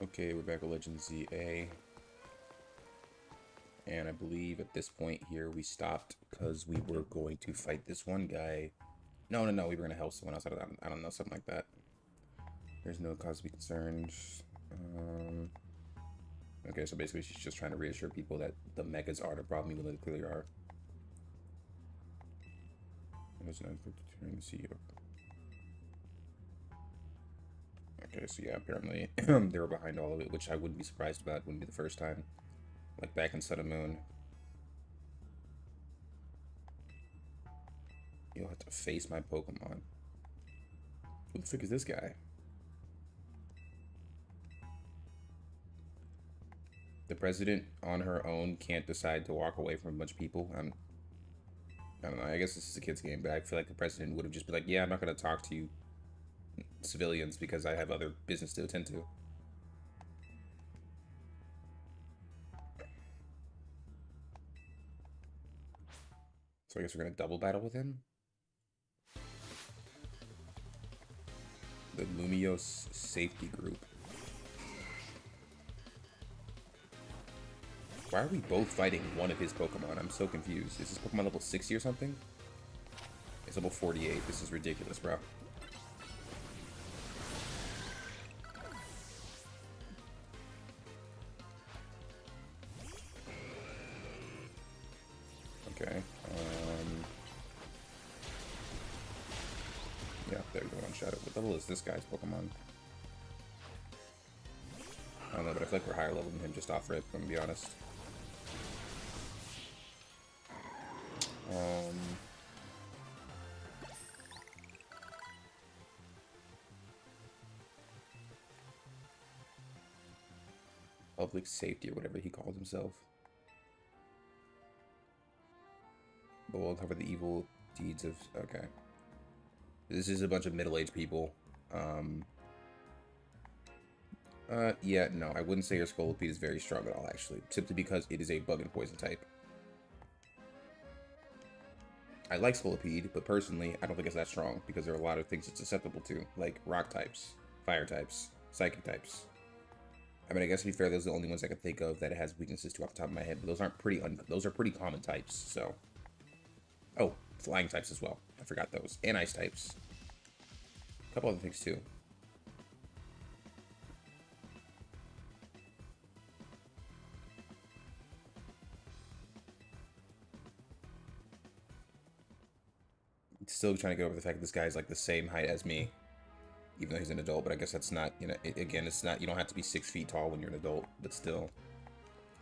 Okay, we're back with Legend ZA. And I believe at this point here we stopped because we were going to fight this one guy. No, we were going to help someone else. I don't know, something like that. There's no cause to be concerned. Okay, so basically she's just trying to reassure people that the megas are the problem, even though they clearly are. There's no turn to see you. Okay, so yeah, apparently they were behind all of it, which I wouldn't be surprised about. Wouldn't be the first time. Like back in Sun and Moon. You'll have to face my Pokemon. Who the frick is this guy? The president on her own can't decide to walk away from a bunch of people. I don't know. I guess this is a kid's game, but I feel like the president would have just been like, yeah, I'm not going to talk to you civilians because I have other business to attend to. So I guess we're going to double battle with him. The Lumiose Safety Group. Why are we both fighting one of his Pokemon? I'm so confused. Is this Pokemon level 60 or something? It's level 48. This is ridiculous, bro. Okay. Yeah, there we go. One shot it. What level is this guy's Pokemon? I don't know, but I feel like we're higher level than him just off rip, I'm gonna be honest. Public safety or whatever he calls himself. But we'll cover the evil deeds of... Okay. This is a bunch of middle-aged people. Yeah, no, I wouldn't say your Scolipede is very strong at all, actually. Simply because it is a bug and poison type. I like Scolipede, but personally, I don't think it's that strong, because there are a lot of things it's susceptible to, like rock types, fire types, psychic types. I mean, I guess to be fair, those are the only ones I can think of that it has weaknesses to off the top of my head, but those aren't those are pretty common types, so... Oh, flying types as well. I forgot those. And ice types. A couple other things, too. Still trying to get over the fact that this guy's like the same height as me, even though he's an adult. But I guess that's not, you know, again, it's not, you don't have to be 6 feet tall when you're an adult, but still,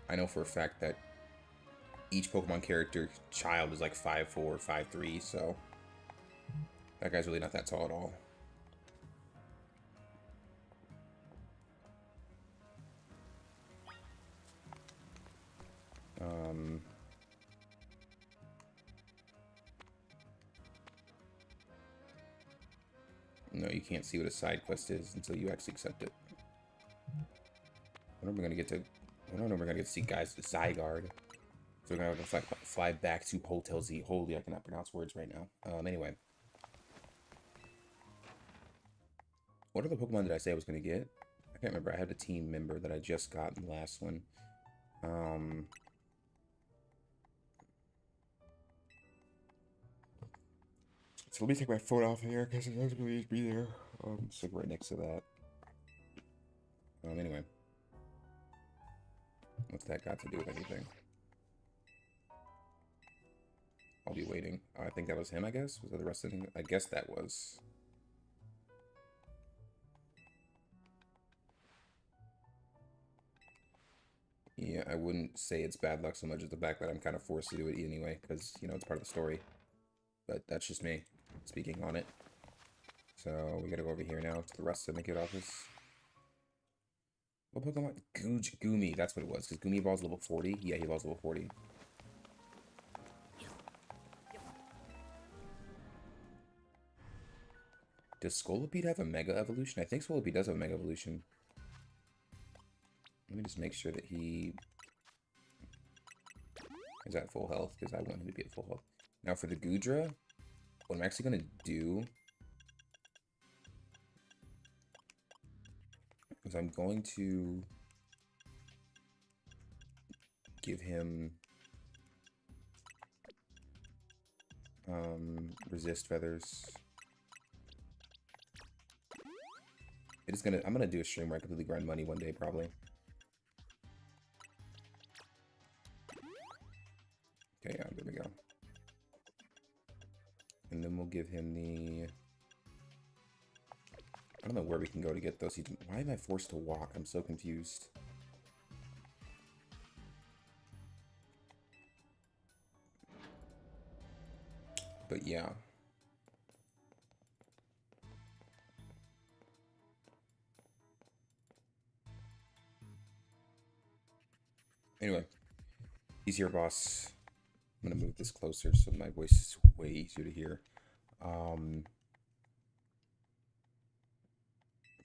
I know for a fact that each Pokemon character child is like 5'4", 5'3", so that guy's really not that tall at all. No, you can't see what a side quest is until you actually accept it. When are we gonna get to? I don't know. We're gonna get to see guys Zygarde. So we're gonna have to fly back to Hotel Z. Holy, I cannot pronounce words right now. Anyway, what other Pokemon did I say I was gonna get? I can't remember. I had a team member that I just got in the last one. So let me take my phone off here because it doesn't really be there. Stick right next to that. Anyway. What's that got to do with anything? I'll be waiting. I think that was him, I guess? Was that the rest of him? I guess that was. Yeah, I wouldn't say it's bad luck so much as the fact that I'm kind of forced to do it anyway, because, you know, it's part of the story. But that's just me speaking on it. So we gotta go over here now to the rest of the kid office. What Pokemon? Goomy, that's what it was. Because Goomy evolves level 40. Yeah, he evolves level 40. Does Scolipede have a Mega Evolution? I think Scolipede does have a Mega Evolution. Let me just make sure that he is at full health, because I want him to be at full health. Now for the Goodra, what I'm actually going to do is I'm going to give him resist feathers. I'm gonna do a stream where I completely grind money one day, probably. Okay, yeah, there we go. And then we'll give him the... I don't know where we can go to get those. Why am I forced to walk? I'm so confused. But yeah. Anyway, he's here, boss. I'm gonna move this closer so my voice is way easier to hear.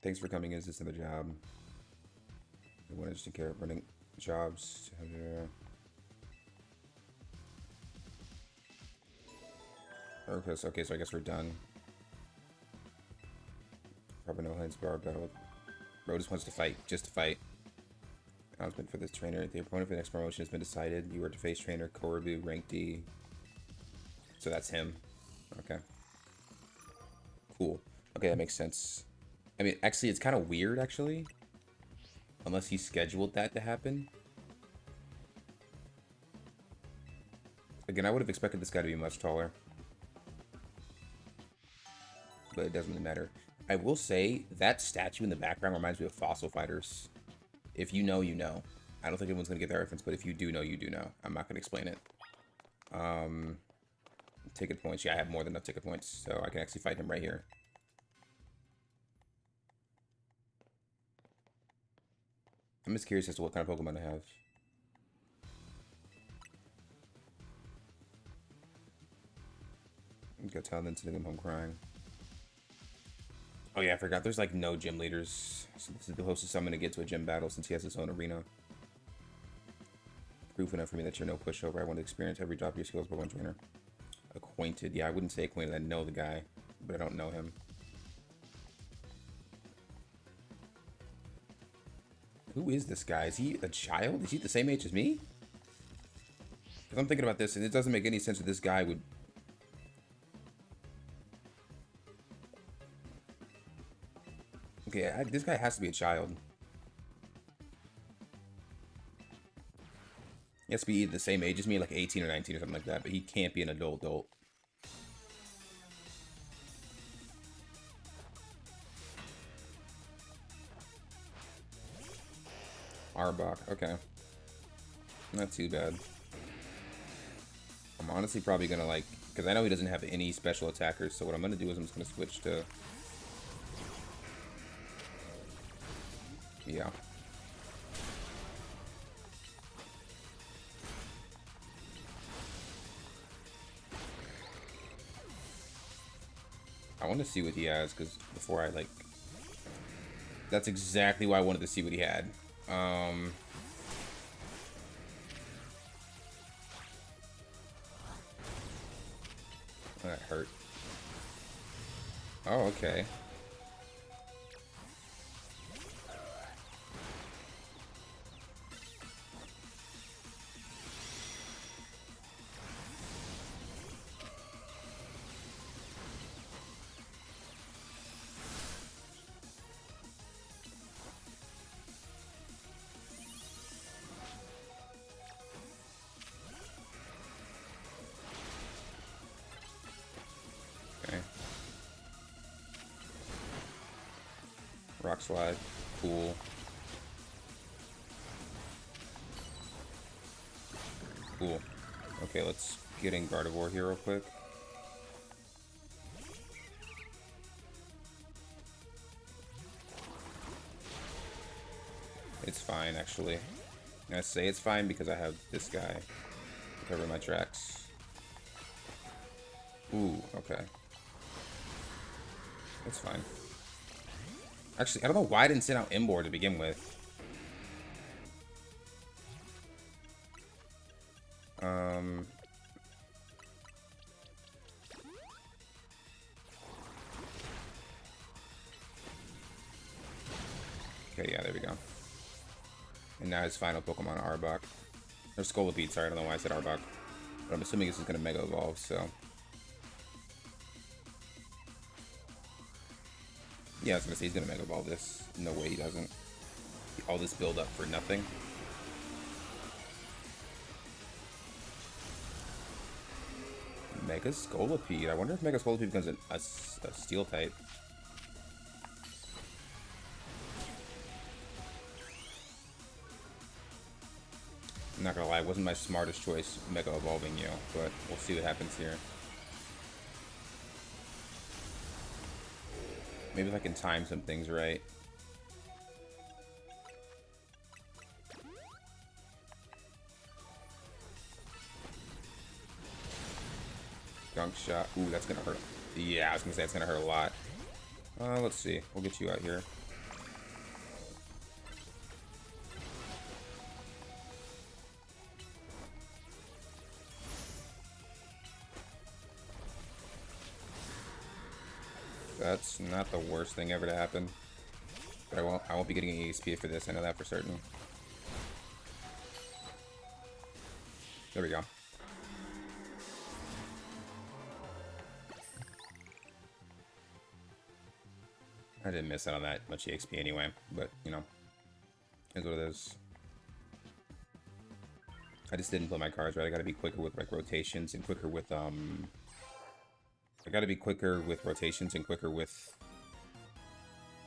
Thanks for coming. Is this another job? I want to just take care of running jobs. Okay, so I guess we're done. Probably no hands bar battle. Bro just wants to fight, just to fight. Announcement for this trainer. The opponent for the next promotion has been decided. You are to face trainer Korobu, rank D. So that's him. Okay. Cool. Okay, that makes sense. I mean, actually, it's kind of weird, actually. Unless he scheduled that to happen. Again, I would have expected this guy to be much taller. But it doesn't really matter. I will say, that statue in the background reminds me of Fossil Fighters. If you know, you know. I don't think anyone's going to get that reference, but if you do know, you do know. I'm not going to explain it. Ticket points. Yeah, I have more than enough ticket points, so I can actually fight him right here. I'm just curious as to what kind of Pokemon I have. Go tell them to send them home crying. Oh yeah, I forgot. There's like no gym leaders. So this is the closest I'm going to get to a gym battle since he has his own arena. Proof enough for me that you're no pushover. I want to experience every drop of your skills by one trainer. Acquainted. Yeah, I wouldn't say acquainted. I know the guy, but I don't know him. Who is this guy? Is he a child? Is he the same age as me? Because I'm thinking about this, and it doesn't make any sense that this guy would... Okay, this guy has to be a child. He has to be either the same age as me, like 18 or 19 or something like that, but he can't be an adult. Arbok, okay. Not too bad. I'm honestly probably gonna like, because I know he doesn't have any special attackers, so what I'm gonna do is I'm just gonna switch to... Yeah. I want to see what he has, because before I, like... That's exactly why I wanted to see what he had. That hurt. Oh, okay. Rock slide, cool. Cool. Okay, let's get in Gardevoir here real quick. It's fine, actually. I say it's fine because I have this guy to cover my tracks. Ooh, okay. That's fine. Actually, I don't know why I didn't send out Imbor to begin with. Okay, yeah, there we go. And now his final Pokemon, Arbok. Or Scolipede, sorry, I don't know why I said Arbok. But I'm assuming this is going to Mega Evolve, so... Yeah, I was going to say he's going to Mega Evolve this. No way he doesn't. All this build up for nothing. Mega Scolipede. I wonder if Mega Scolipede becomes a Steel type. I'm not gonna lie, it wasn't my smartest choice Mega Evolving you, but we'll see what happens here. Maybe if I can time some things right. Gunk shot. Ooh, that's gonna hurt. Yeah, I was gonna say it's gonna hurt a lot. Let's see. We'll get you out here. That's not the worst thing ever to happen. But I won't be getting an EXP for this, I know that for certain. There we go. I didn't miss out on that much EXP anyway, but, you know, is what it is. I just didn't play my cards right. I gotta be quicker with, like, rotations and quicker with, I gotta be quicker with rotations and quicker with...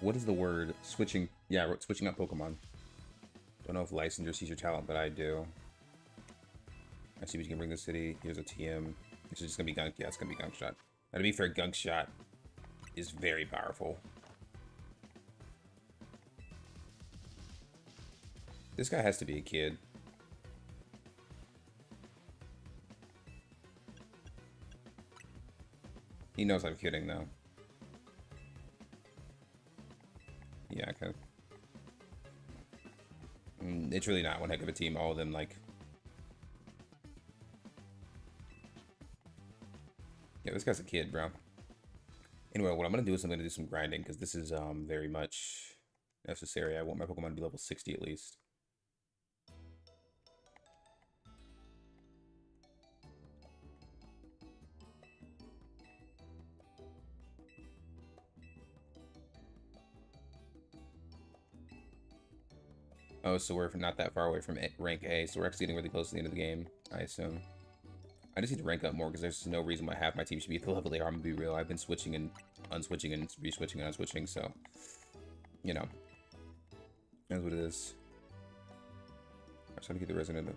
What is the word? Switching... Yeah, switching up Pokemon. Don't know if Licensure sees your talent, but I do. I see what you can bring to the city. Here's a TM. This is just gonna be Gunk. Yeah, it's gonna be Gunk Shot. Now, to be fair, Gunk Shot is very powerful. This guy has to be a kid. He knows I'm kidding, though. Yeah, okay. It's really not one heck of a team. All of them, like... Yeah, this guy's a kid, bro. Anyway, what I'm going to do is I'm going to do some grinding, because this is very much necessary. I want my Pokemon to be level 60 at least. Oh, so we're not that far away from rank A, so we're actually getting really close to the end of the game, I assume. I just need to rank up more, because there's no reason why half my team should be at the level they are. I'm going to be real. I've been switching and unswitching and reswitching and unswitching, so, you know. That's what it is. I'm trying to get the resident.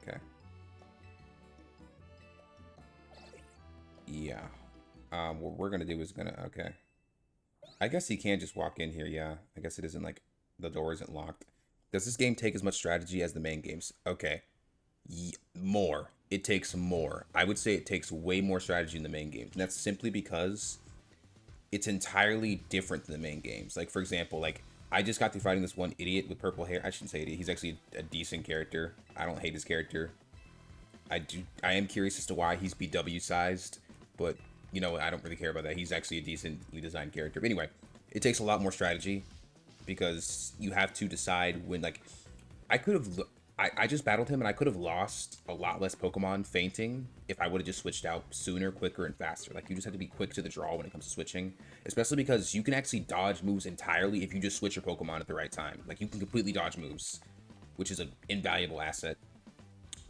Okay. Yeah. What we're going to do is okay. I guess he can just walk in here, yeah. I guess it isn't like, the door isn't locked. Does this game take as much strategy as the main games? Okay. More. It takes more. I would say it takes way more strategy in the main games. And that's simply because it's entirely different than the main games. Like, for example, like, I just got through fighting this one idiot with purple hair. I shouldn't say idiot. He's actually a decent character. I don't hate his character. I am curious as to why he's BW sized, but, you know, I don't really care about that. He's actually a decently designed character. But anyway, it takes a lot more strategy, because you have to decide when, like, I just battled him and I could have lost a lot less Pokemon fainting if I would have just switched out sooner, quicker, and faster. Like, you just have to be quick to the draw when it comes to switching, especially because you can actually dodge moves entirely if you just switch your Pokemon at the right time. Like, you can completely dodge moves, which is an invaluable asset.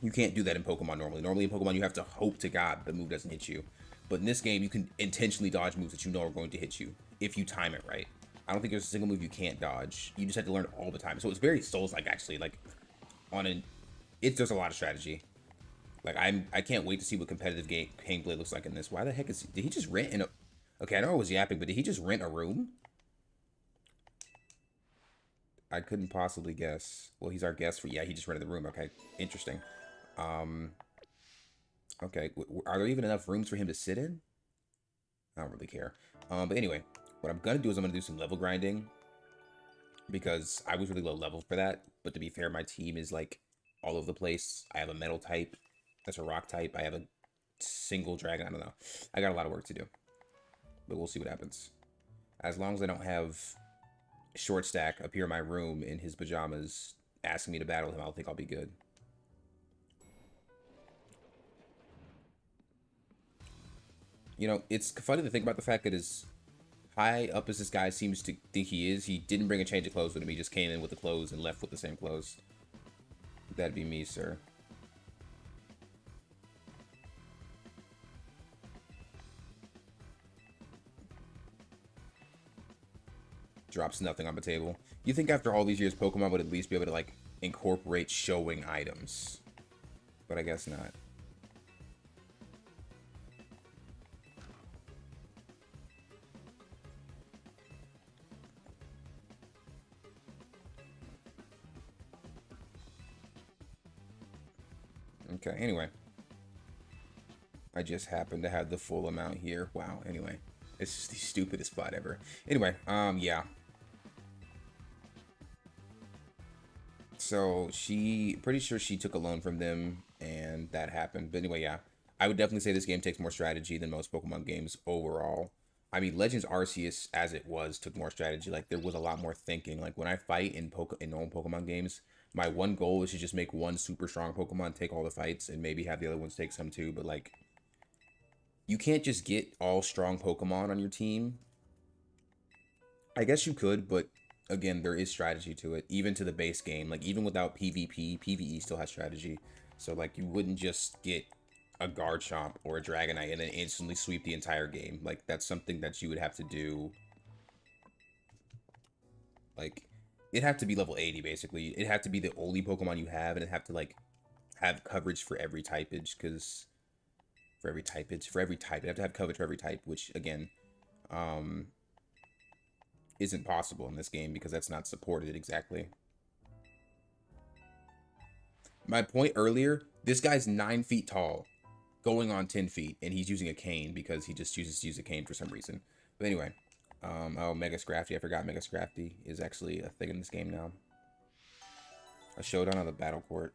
You can't do that in Pokemon normally. Normally in Pokemon, you have to hope to God the move doesn't hit you. But in this game, you can intentionally dodge moves that you know are going to hit you if you time it right. I don't think there's a single move you can't dodge. You just have to learn it all the time. So it's very Souls-like, actually. Like, there's a lot of strategy. Like, I can't wait to see what competitive gameplay looks like in this. Why the heck did he just rent okay, I know I was yapping, but did he just rent a room? I couldn't possibly guess. Well, he's our guest for, yeah, he just rented the room. Okay, interesting. Okay, are there even enough rooms for him to sit in? I don't really care. But anyway, what I'm gonna do is I'm gonna do some level grinding, because I was really low level for that. But to be fair, my team is like all over the place. I have a metal type, that's a rock type. I have a single dragon. I don't know. I got a lot of work to do, but we'll see what happens. As long as I don't have short stack appear in my room in his pajamas asking me to battle him, I don't think I'll be good. You know, it's funny to think about the fact that as high up as this guy seems to think he is, he didn't bring a change of clothes with him. He just came in with the clothes and left with the same clothes. That'd be me, sir. Drops nothing on the table. You think after all these years, Pokemon would at least be able to, like, incorporate showing items. But I guess not. Okay, anyway. I just happen to have the full amount here. Wow, anyway. It's just the stupidest spot ever. Anyway, yeah. So, pretty sure she took a loan from them, and that happened. But anyway, yeah. I would definitely say this game takes more strategy than most Pokemon games overall. I mean, Legends Arceus, as it was, took more strategy. Like, there was a lot more thinking. Like, when I fight in normal Pokemon games, my one goal is to just make one super strong Pokemon take all the fights, and maybe have the other ones take some too. But, like, you can't just get all strong Pokemon on your team. I guess you could, but again, there is strategy to it. Even to the base game, like even without PvP, PvE still has strategy. So like you wouldn't just get a Garchomp or a Dragonite and then instantly sweep the entire game. Like that's something that you would have to do. Like it'd have to be level 80 basically. It'd have to be the only Pokemon you have, and it'd have to like have coverage for every typage, because for every type, you have to have coverage for every type, which again, isn't possible in this game because that's not supported exactly. My point earlier, this guy's 9 feet tall, going on 10 feet, and he's using a cane because he just chooses to use a cane for some reason. But anyway, oh, Mega Scrafty, I forgot Mega Scrafty is actually a thing in this game now. A showdown on the battle court.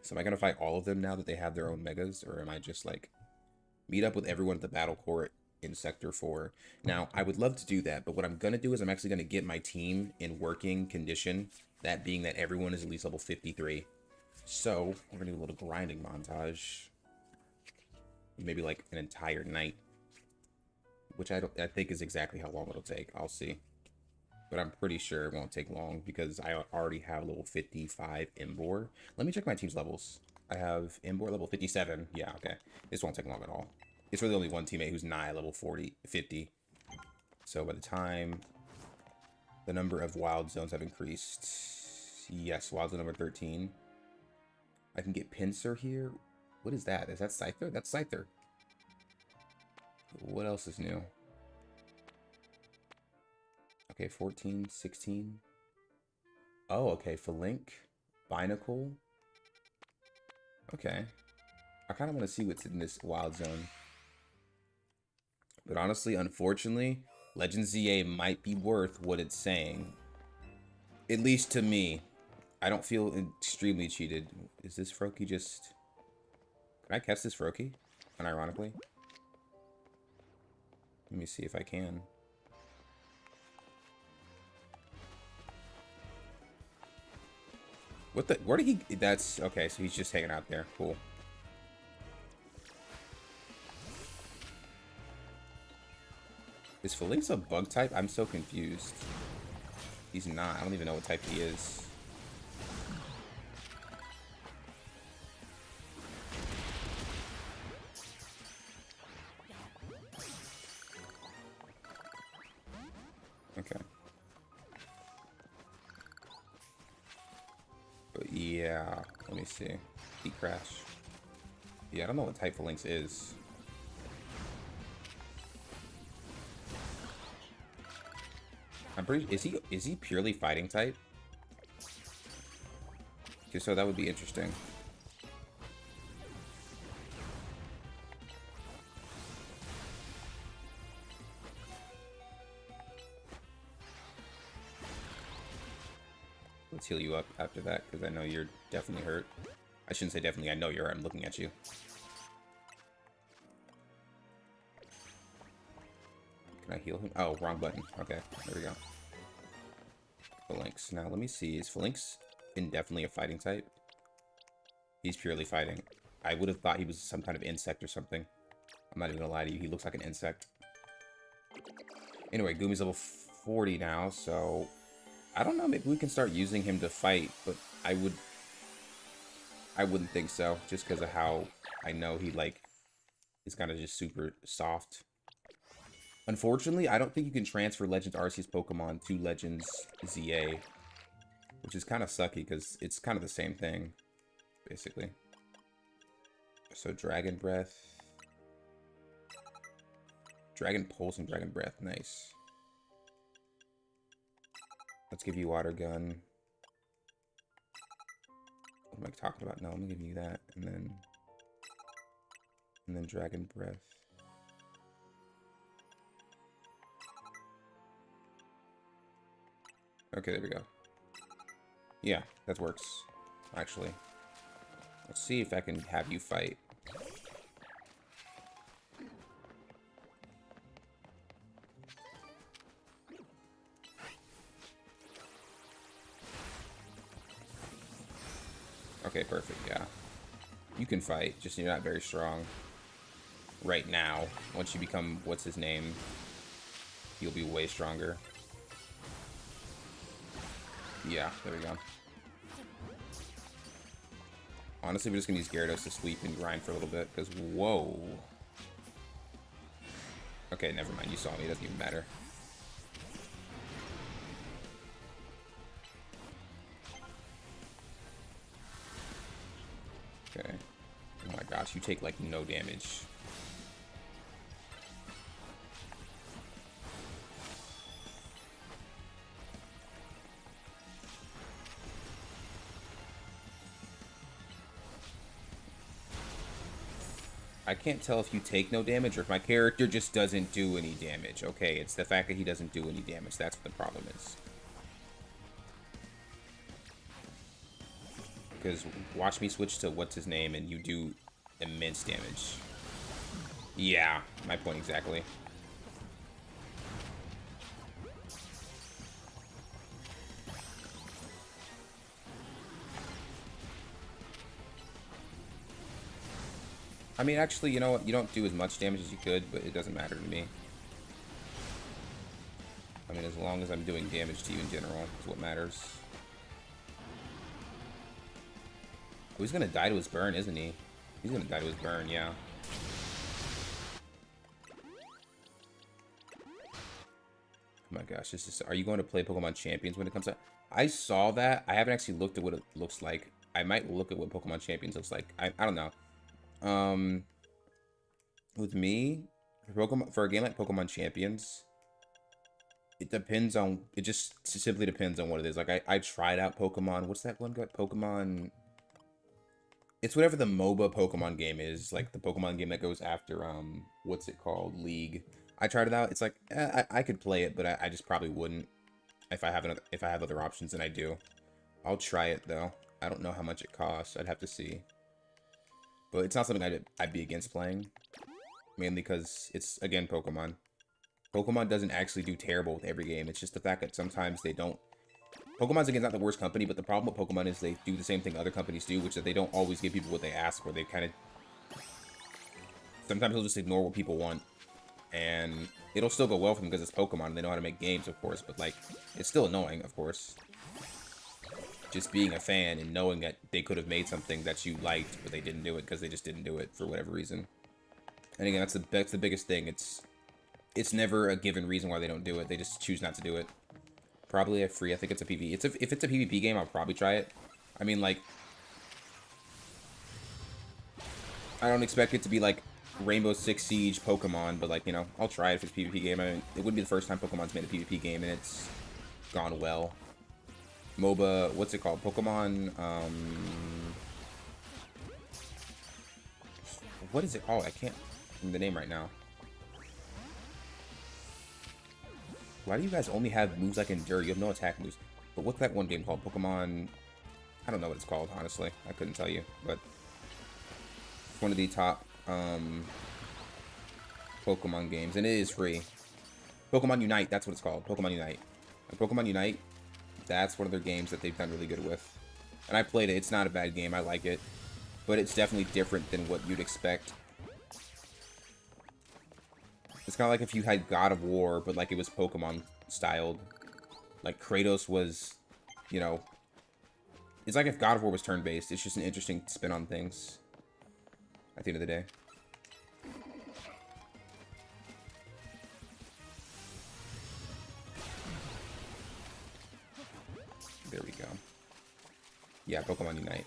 So am I going to fight all of them now that they have their own Megas, or am I just like meet up with everyone at the battle court in Sector 4? Now, I would love to do that, but what I'm going to do is I'm actually going to get my team in working condition, that being that everyone is at least level 53. So, we're going to do a little grinding montage. Maybe like an entire night, which I think is exactly how long it'll take. I'll see. But I'm pretty sure it won't take long because I already have level 55 Embor. Let me check my team's levels. I have Embor level 57. Yeah, okay. This won't take long at all. It's really only one teammate who's nigh level 50. So by the time the number of wild zones have increased, yes, wild zone number 13. I can get Pinsir here. What is that? Is that Scyther? That's Scyther. What else is new? Okay, 14, 16. Oh, okay, Falink, Binacle. Okay. I kind of want to see what's in this wild zone. But honestly, unfortunately, Legend ZA might be worth what it's saying. At least to me. I don't feel extremely cheated. Is this Froakie just... Can I catch this Froakie? Unironically? Let me see if I can. What the... Where did he... That's... Okay, so he's just hanging out there. Cool. Is Felix a bug type? I'm so confused. He's not. I don't even know what type he is. Okay. But yeah, let me see. Heat Crash. Yeah, I don't know what type Felix is. I'm pretty... Is he purely fighting type? Okay, so that would be interesting. Let's heal you up after that, because I know you're definitely hurt. I shouldn't say definitely, I know you're hurt. I'm looking at you. Can I heal him? Oh, wrong button. Okay, there we go. Phalanx. Now, let me see. Is Phalanx indefinitely a fighting type? He's purely fighting. I would have thought he was some kind of insect or something. I'm not even gonna lie to you. He looks like an insect. Anyway, Gumi's level 40 now, so... I don't know. Maybe we can start using him to fight, but I wouldn't think so. Just because of how I know he, like, is kind of just super soft. Unfortunately, I don't think you can transfer Legends Arceus Pokemon to Legends ZA. Which is kind of sucky, because it's kind of the same thing. Basically. So, Dragon Breath. Dragon Pulse and Dragon Breath. Nice. Let's give you Water Gun. What am I talking about? No, I'm gonna give you that. And then Dragon Breath. Okay, there we go. Yeah, that works. Actually. Let's see if I can have you fight. Okay, perfect, yeah. You can fight, just you're not very strong. Right now. Once you become, what's his name, you'll be way stronger. Yeah, there we go. Honestly, we're just gonna use Gyarados to sweep and grind for a little bit, because, whoa. Okay, never mind, you saw me, it doesn't even matter. Okay. Oh my gosh, you take, like, no damage. I can't tell if you take no damage or if my character just doesn't do any damage. Okay, it's the fact that he doesn't do any damage. That's what the problem is. Because watch me switch to what's his name and you do immense damage. Yeah, my point exactly. I mean, actually, you know what? You don't do as much damage as you could, but it doesn't matter to me. I mean, as long as I'm doing damage to you in general, is what matters. Oh, he's gonna die to his burn, isn't he? He's gonna die to his burn, yeah. Oh my gosh, this is... Are you going to play Pokemon Champions when it comes out? I saw that. I haven't actually looked at what it looks like. I might look at what Pokemon Champions looks like. I don't know. With me, for a game like Pokemon Champions, it depends on... It just simply depends on what it is. Like, I tried out Pokemon... What's that one got? Pokemon... It's whatever the MOBA Pokemon game is, like the Pokemon game that goes after, what's it called? League. I tried it out. It's like, I could play it, but I just probably wouldn't if I have other options than I do. I'll try it, though. I don't know how much it costs. I'd have to see. But it's not something I'd be against playing. Mainly because it's, again, Pokemon. Pokemon doesn't actually do terrible with every game. It's just the fact that sometimes they don't... Pokemon's, again, not the worst company, but the problem with Pokemon is they do the same thing other companies do, which is that they don't always give people what they ask for. They kind of... Sometimes they'll just ignore what people want. And it'll still go well for them because it's Pokemon and they know how to make games, of course. But, like, it's still annoying, of course. Just being a fan and knowing that they could have made something that you liked, but they didn't do it because they just didn't do it for whatever reason. And again, that's the biggest thing. It's never a given reason why they don't do it. They just choose not to do it. Probably a free. I think it's a PvE. If it's a PvP game, I'll probably try it. I mean, like, I don't expect it to be like Rainbow Six Siege Pokemon, but like, you know, I'll try it if it's a PvP game. I mean, it wouldn't be the first time Pokemon's made a PvP game and it's gone well. MOBA, what's it called? Pokemon, what is it called? I can't remember the name right now. Why do you guys only have moves like Endure? You have no attack moves. But what's that one game called? Pokemon... I don't know what it's called, honestly. I couldn't tell you. But it's one of the top Pokemon games. And it is free. Pokemon Unite, that's what it's called. Pokemon Unite. Like Pokemon Unite, That's one of their games that they've done really good with. And I played it. It's not a bad game. I like it. But it's definitely different than what you'd expect. It's kind of like if you had God of War, but like it was Pokemon styled. Like Kratos was, you know... It's like if God of War was turn-based. It's just an interesting spin on things. At the end of the day. There we go. Yeah, Pokemon Unite.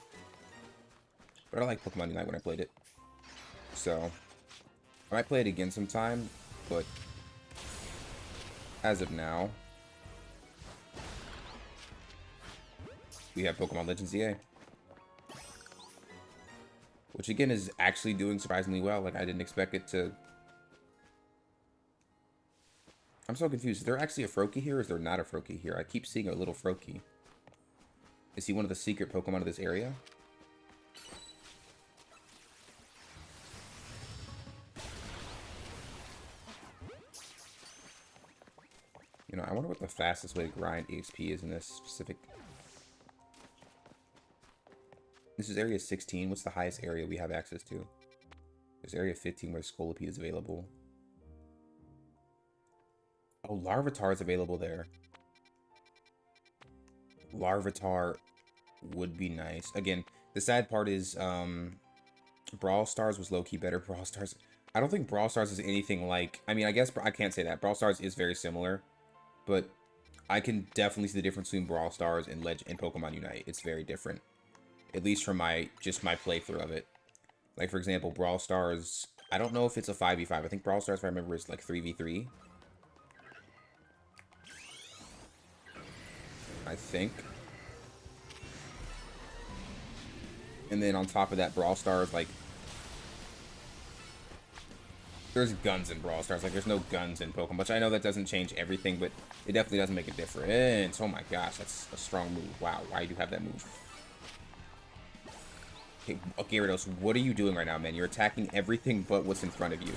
But I like Pokemon Unite when I played it. So, I might play it again sometime, but as of now, we have Pokemon Legends EA. Which again is actually doing surprisingly well. Like, I didn't expect it to... I'm so confused. Is there actually a Froakie here, or is there not a Froakie here? I keep seeing a little Froakie. Is he one of the secret Pokemon of this area? You know, I wonder what the fastest way to grind EXP is in this specific... This is area 16. What's the highest area we have access to? There's area 15 where Scolipede is available. Oh, Larvitar is available there. Larvitar would be nice. Again, the sad part is Brawl Stars was low-key better. Brawl Stars... I don't think Brawl Stars is anything like... I mean, I guess I can't say that. Brawl Stars is very similar. But I can definitely see the difference between Brawl Stars and Pokemon Unite. It's very different. At least from my playthrough of it. Like, for example, Brawl Stars... I don't know if it's a 5v5. I think Brawl Stars, if I remember, is like 3v3. I think. And then on top of that, Brawl Stars, like... There's guns in Brawl Stars. Like, there's no guns in Pokemon. Which I know that doesn't change everything, but it definitely doesn't make a difference. Oh my gosh, that's a strong move. Wow, why do you have that move? Okay, Gyarados, what are you doing right now, man? You're attacking everything but what's in front of you.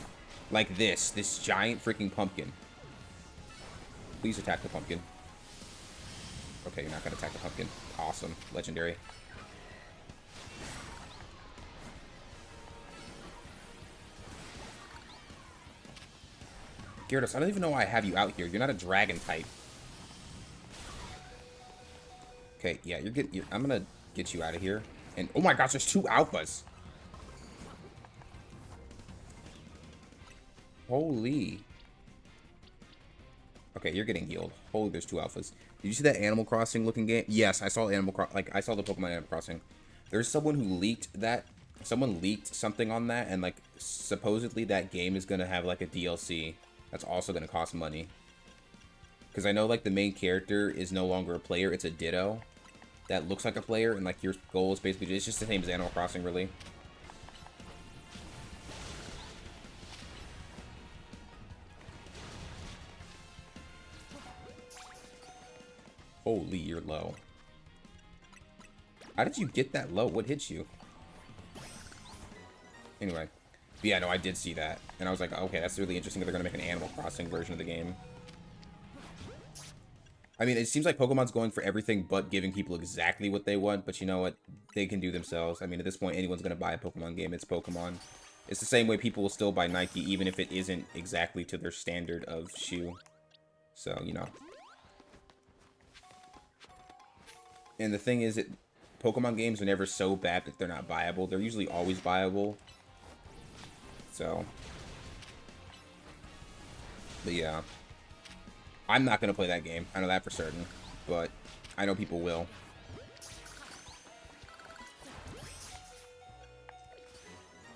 Like this giant freaking pumpkin. Please attack the pumpkin. Okay, you're not gonna attack the pumpkin. Awesome. Legendary. Gyarados, I don't even know why I have you out here. You're not a dragon type. Okay, yeah, I'm gonna get you out of here. And oh my gosh, there's 2 alphas. Holy. Okay, you're getting healed. Holy, there's 2 alphas. Did you see that Animal Crossing looking game? Yes, I saw I saw the Pokemon Animal Crossing. There's someone who leaked that. Someone leaked something on that, and like supposedly that game is gonna have like a DLC that's also gonna cost money. Because I know like the main character is no longer a player; it's a Ditto that looks like a player, and like your goal is basically it's just the same as Animal Crossing, really. Holy, you're low. How did you get that low? What hit you? Anyway. But yeah, no, I did see that. And I was like, okay, that's really interesting that they're going to make an Animal Crossing version of the game. I mean, it seems like Pokemon's going for everything but giving people exactly what they want. But you know what? They can do themselves. I mean, at this point, anyone's going to buy a Pokemon game. It's Pokemon. It's the same way people will still buy Nike, even if it isn't exactly to their standard of shoe. So, you know. And the thing is, Pokemon games are never so bad that they're not viable. They're usually always viable. So. But yeah. I'm not going to play that game. I know that for certain. But I know people will.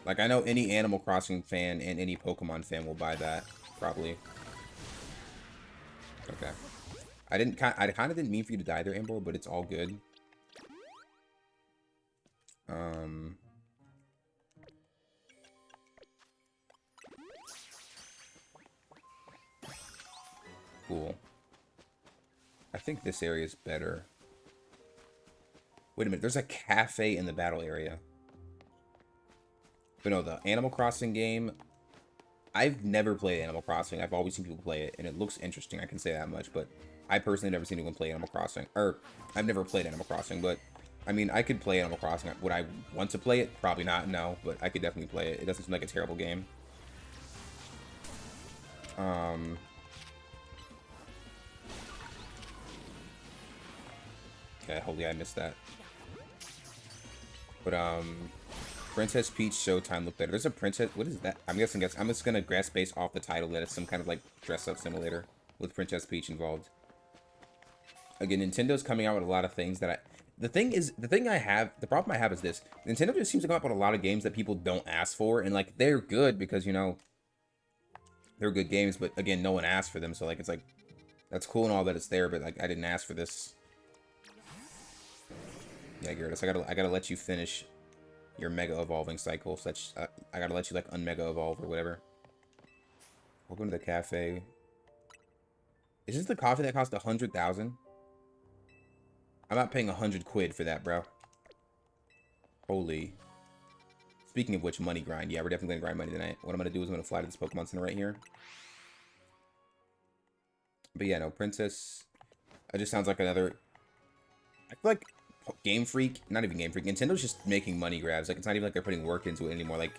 Like, I know any Animal Crossing fan and any Pokemon fan will buy that. Probably. Okay. I kind of didn't mean for you to die there, Ambo, but it's all good. Cool. I think this area is better. Wait a minute, there's a cafe in the battle area. But no, the Animal Crossing game, I've never played Animal Crossing. I've always seen people play it, and it looks interesting, I can say that much, but I personally never seen anyone play Animal Crossing. Or, I've never played Animal Crossing, but, I mean, I could play Animal Crossing. Would I want to play it? Probably not, no. But I could definitely play it. It doesn't seem like a terrible game. Okay, holy, I missed that. But, Princess Peach Showtime looked better. There's a princess. What is that? I'm guessing I'm just gonna guess based off the title that it's some kind of like dress-up simulator with Princess Peach involved. Again, Nintendo's coming out with a lot of things that the problem I have is this. Nintendo just seems to come up with a lot of games that people don't ask for, and like they're good because, you know, they're good games, but again, no one asked for them, so like it's like that's cool and all that it's there, but like I didn't ask for this. Yeah, Gyarados, I gotta let you finish your Mega Evolving cycle. So that's, I gotta let you like unmega evolve or whatever. Welcome to the cafe. Is this the coffee that cost 100,000? I'm not paying 100 quid for that, bro. Holy. Speaking of which, money grind. Yeah, we're definitely gonna grind money tonight. What I'm gonna do is I'm gonna fly to this Pokemon Center right here. But yeah, no, Princess. It just sounds like another. I feel like Game Freak, not even Game Freak, Nintendo's just making money grabs. Like, it's not even like they're putting work into it anymore. Like,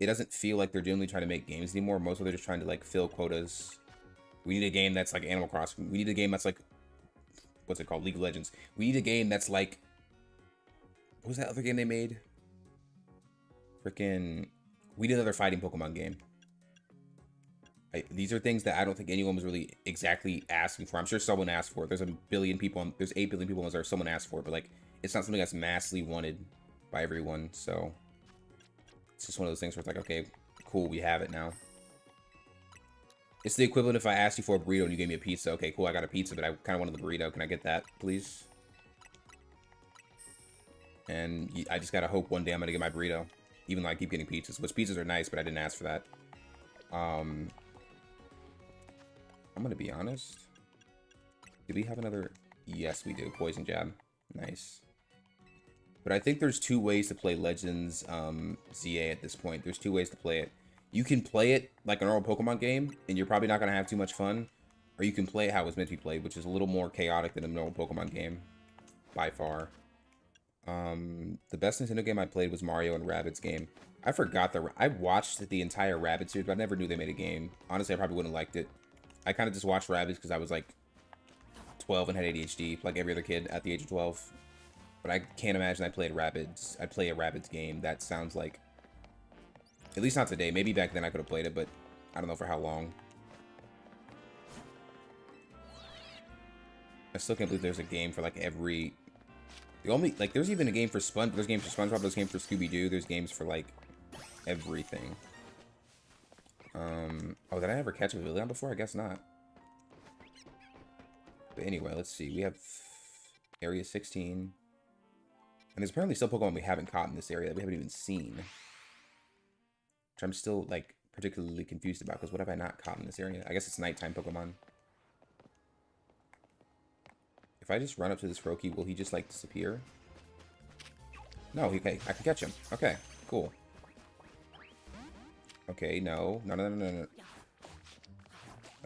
it doesn't feel like they're genuinely trying to make games anymore. Mostly they're just trying to, like, fill quotas. We need a game that's like Animal Crossing. We need a game that's like, what's it called? League of Legends. We need a game that's like, what was that other game they made? Freaking, we need another fighting Pokemon game. These are things that I don't think anyone was really exactly asking for. I'm sure someone asked for it. There's 8 billion people on there. Someone asked for it, but like, it's not something that's massively wanted by everyone. So it's just one of those things where it's like, okay, cool, we have it now. It's the equivalent if I asked you for a burrito and you gave me a pizza. Okay, cool, I got a pizza, but I kind of wanted the burrito. Can I get that, please? And I just gotta hope one day I'm gonna get my burrito, even though I keep getting pizzas. Which pizzas are nice, but I didn't ask for that. I'm gonna be honest. Do we have another? Yes, we do. Poison Jab. Nice. But I think there's 2 ways to play Legends ZA at this point. There's 2 ways to play it. You can play it like a normal Pokemon game, and you're probably not going to have too much fun. Or you can play it how it's meant to be played, which is a little more chaotic than a normal Pokemon game. By far. The best Nintendo game I played was Mario and Rabbids game. I forgot that. I watched the entire Rabbids series, but I never knew they made a game. Honestly, I probably wouldn't have liked it. I kind of just watched Rabbids because I was like 12 and had ADHD, like every other kid at the age of 12. But I can't imagine I played Rabbids. I play a Rabbids game. That sounds like, at least not today. Maybe back then I could have played it, but I don't know for how long. I still can't believe there's a game for like every. There's even a game for there's games for SpongeBob. There's games for Scooby-Doo. There's games for like everything. Oh, did I ever catch a Pavilion before? I guess not. But anyway, let's see. We have Area 16. And there's apparently still Pokemon we haven't caught in this area that we haven't even seen. Which I'm still, like, particularly confused about, because what have I not caught in this area? I guess it's nighttime Pokemon. If I just run up to this Roki, will he just, like, disappear? No, I can catch him. Okay, cool. Okay, no. No.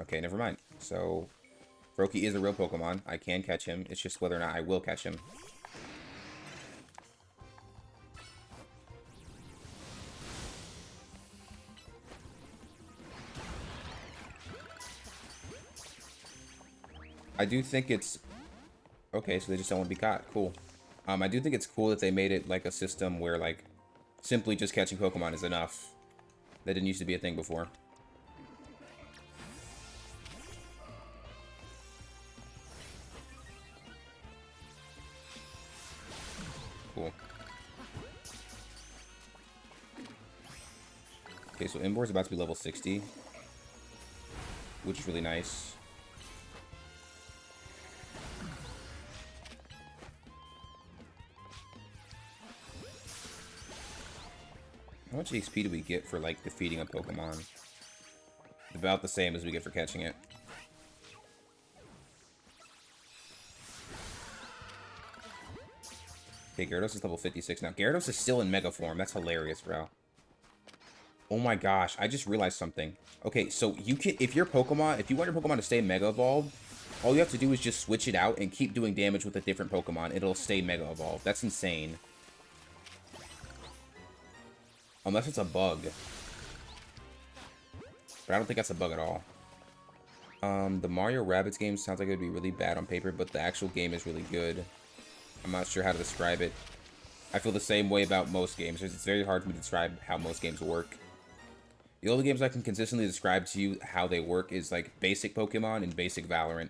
Okay, never mind. So, Roki is a real Pokemon. I can catch him. It's just whether or not I will catch him. I do think it's... Okay, so they just don't want to be caught. Cool. I do think it's cool that they made it like a system where, like, simply just catching Pokemon is enough. That didn't used to be a thing before. Cool. Okay, so Embor's about to be level 60. Which is really nice. How much XP do we get for, like, defeating a Pokemon? About the same as we get for catching it. Okay, Gyarados is level 56 now. Gyarados is still in Mega form. That's hilarious, bro. Oh my gosh, I just realized something. Okay, so you can, if you want your Pokemon to stay Mega Evolved, all you have to do is just switch it out and keep doing damage with a different Pokemon. It'll stay Mega Evolved. That's insane. Unless it's a bug. But I don't think that's a bug at all. The Mario Rabbids game sounds like it would be really bad on paper, but the actual game is really good. I'm not sure how to describe it. I feel the same way about most games. It's very hard for me to describe how most games work. The only games I can consistently describe to you how they work is like basic Pokemon and basic Valorant.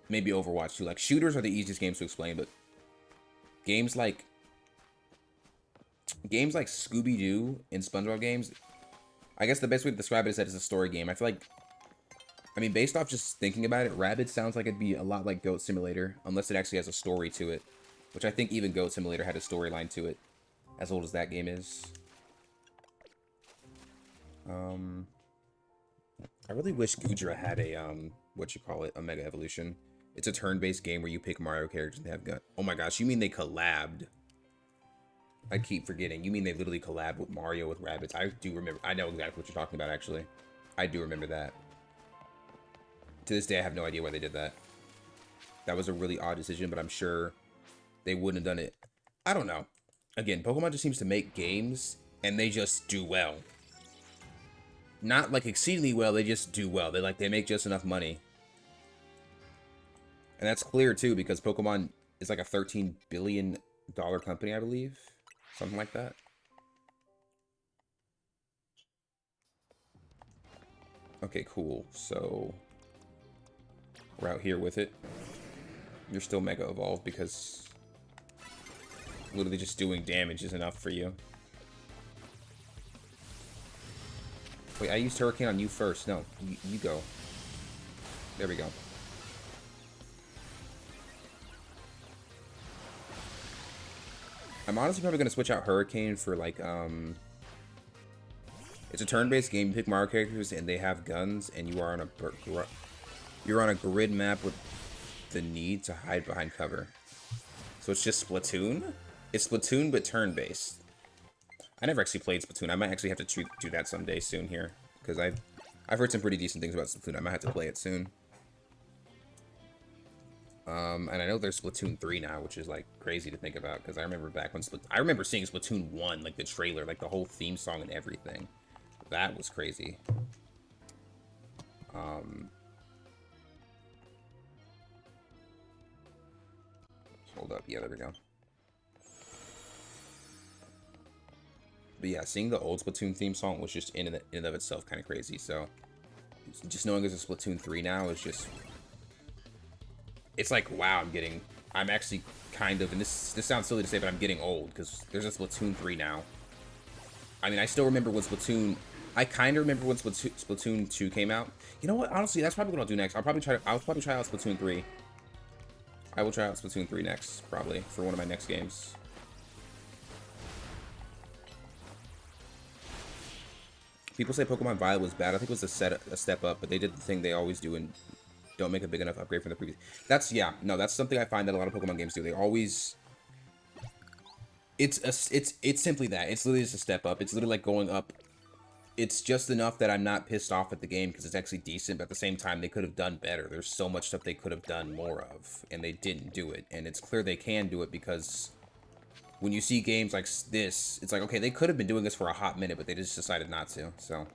Maybe Overwatch too. Like shooters are the easiest games to explain, but games like Scooby-Doo and SpongeBob games, I guess the best way to describe it is that it's a story game. I feel like, I mean, based off just thinking about it, Rabbids sounds like it'd be a lot like Goat Simulator, unless it actually has a story to it. Which I think even Goat Simulator had a storyline to it, as old as that game is. I really wish Gudra had a, a Mega Evolution. It's a turn-based game where you pick Mario characters and they have gun. Oh my gosh, you mean they collabed? I keep forgetting. You mean they literally collabed with Mario with Rabbids. I do remember. I know exactly what you're talking about, actually. I do remember that. To this day, I have no idea why they did that. That was a really odd decision, but I'm sure they wouldn't have done it. I don't know. Again, Pokemon just seems to make games, and they just do well. Not like exceedingly well, they just do well. They make just enough money. And that's clear too, because Pokemon is like a $13 billion company, I believe. Something like that. Okay, cool. So we're out here with it. You're still Mega Evolved because literally just doing damage is enough for you. Wait, I used Hurricane on you first. No, you go. There we go. I'm honestly probably going to switch out Hurricane for, like, it's a turn-based game. You pick Mario characters, and they have guns, and you are on a grid map with the need to hide behind cover. So it's just Splatoon? It's Splatoon, but turn-based. I never actually played Splatoon. I might actually have to do that someday soon here, because I've heard some pretty decent things about Splatoon. I might have to play it soon. And I know there's Splatoon 3 now, which is like crazy to think about, because I remember back when I remember seeing Splatoon 1, like the trailer, like the whole theme song and everything. That was crazy. Hold up, yeah, there we go. But yeah, seeing the old Splatoon theme song was just in and of itself kind of crazy. So just knowing there's a Splatoon 3 now is just, it's like, wow, I'm actually kind of, and this sounds silly to say, but I'm getting old, because there's a Splatoon 3 now. I mean, I still remember when I kind of remember when Splatoon 2 came out. You know what, honestly, that's probably what I'll do next. I'll probably try out Splatoon 3. I will try out Splatoon 3 next, probably, for one of my next games. People say Pokemon Violet was bad. I think it was a step up, but they did the thing they always do and don't make a big enough upgrade from the previous. That's something I find that a lot of Pokemon games do. They always, it's simply that. It's literally just a step up. It's literally like going up. It's just enough that I'm not pissed off at the game because it's actually decent, but at the same time, they could have done better. There's so much stuff they could have done more of, and they didn't do it. And it's clear they can do it because when you see games like this, it's like, okay, they could have been doing this for a hot minute, but they just decided not to. So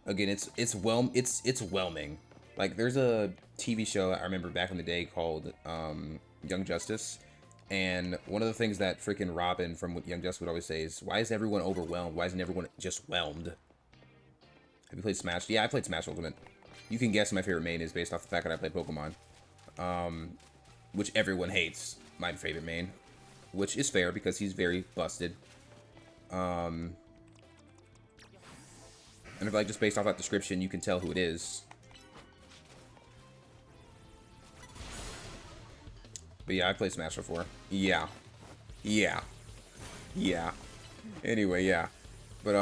again, it's whelming. Like, there's a TV show I remember back in the day called Young Justice, and one of the things that freaking Robin from Young Justice would always say is, why is everyone overwhelmed? Why isn't everyone just whelmed? Have you played Smash? Yeah, I played Smash Ultimate. You can guess my favorite main is based off the fact that I played Pokemon, which everyone hates my favorite main, which is fair because he's very busted. And if like just based off that description, you can tell who it is. But yeah, I played Smash before. Yeah. Anyway, yeah. But,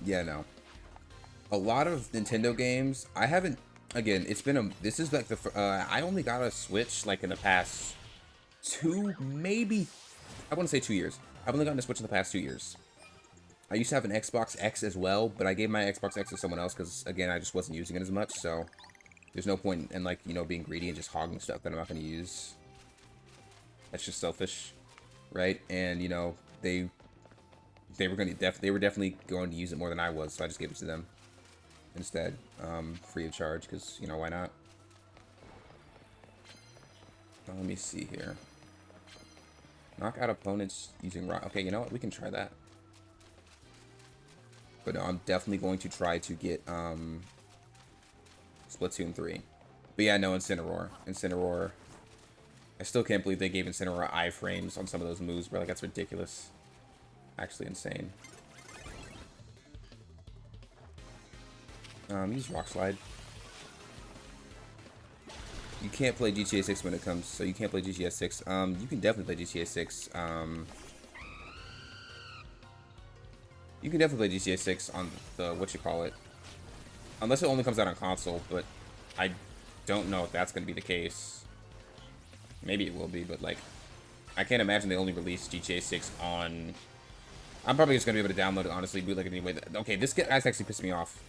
yeah, no. A lot of Nintendo games, I haven't, again, it's been this is like I only got a Switch, like, in the past I wouldn't say 2 years. I've only gotten a Switch in the past 2 years. I used to have an Xbox X as well, but I gave my Xbox X to someone else because, again, I just wasn't using it as much, so there's no point in, like, you know, being greedy and just hogging stuff that I'm not going to use. That's just selfish, right? And, you know, they were definitely going to use it more than I was, so I just gave it to them instead, free of charge, because, you know, why not? Now, let me see here. Knock out opponents using rock. Okay, you know what? We can try that. But no, I'm definitely going to try to get Splatoon 3. But yeah, no, Incineroar. Incineroar. I still can't believe they gave Incineroar iframes on some of those moves, bro. Like, that's ridiculous. Actually insane. Use Rock Slide. You can't play GTA 6 when it comes, so you can't play GTA 6. You can definitely play GTA 6. You can definitely play GTA 6 on the, whatchamacallit. Unless it only comes out on console, but I don't know if that's going to be the case. Maybe it will be, but, like, I can't imagine they only release GTA 6 on... I'm probably just going to be able to download it, honestly, bootleg it anyway. Okay, this guy's actually pissed me off.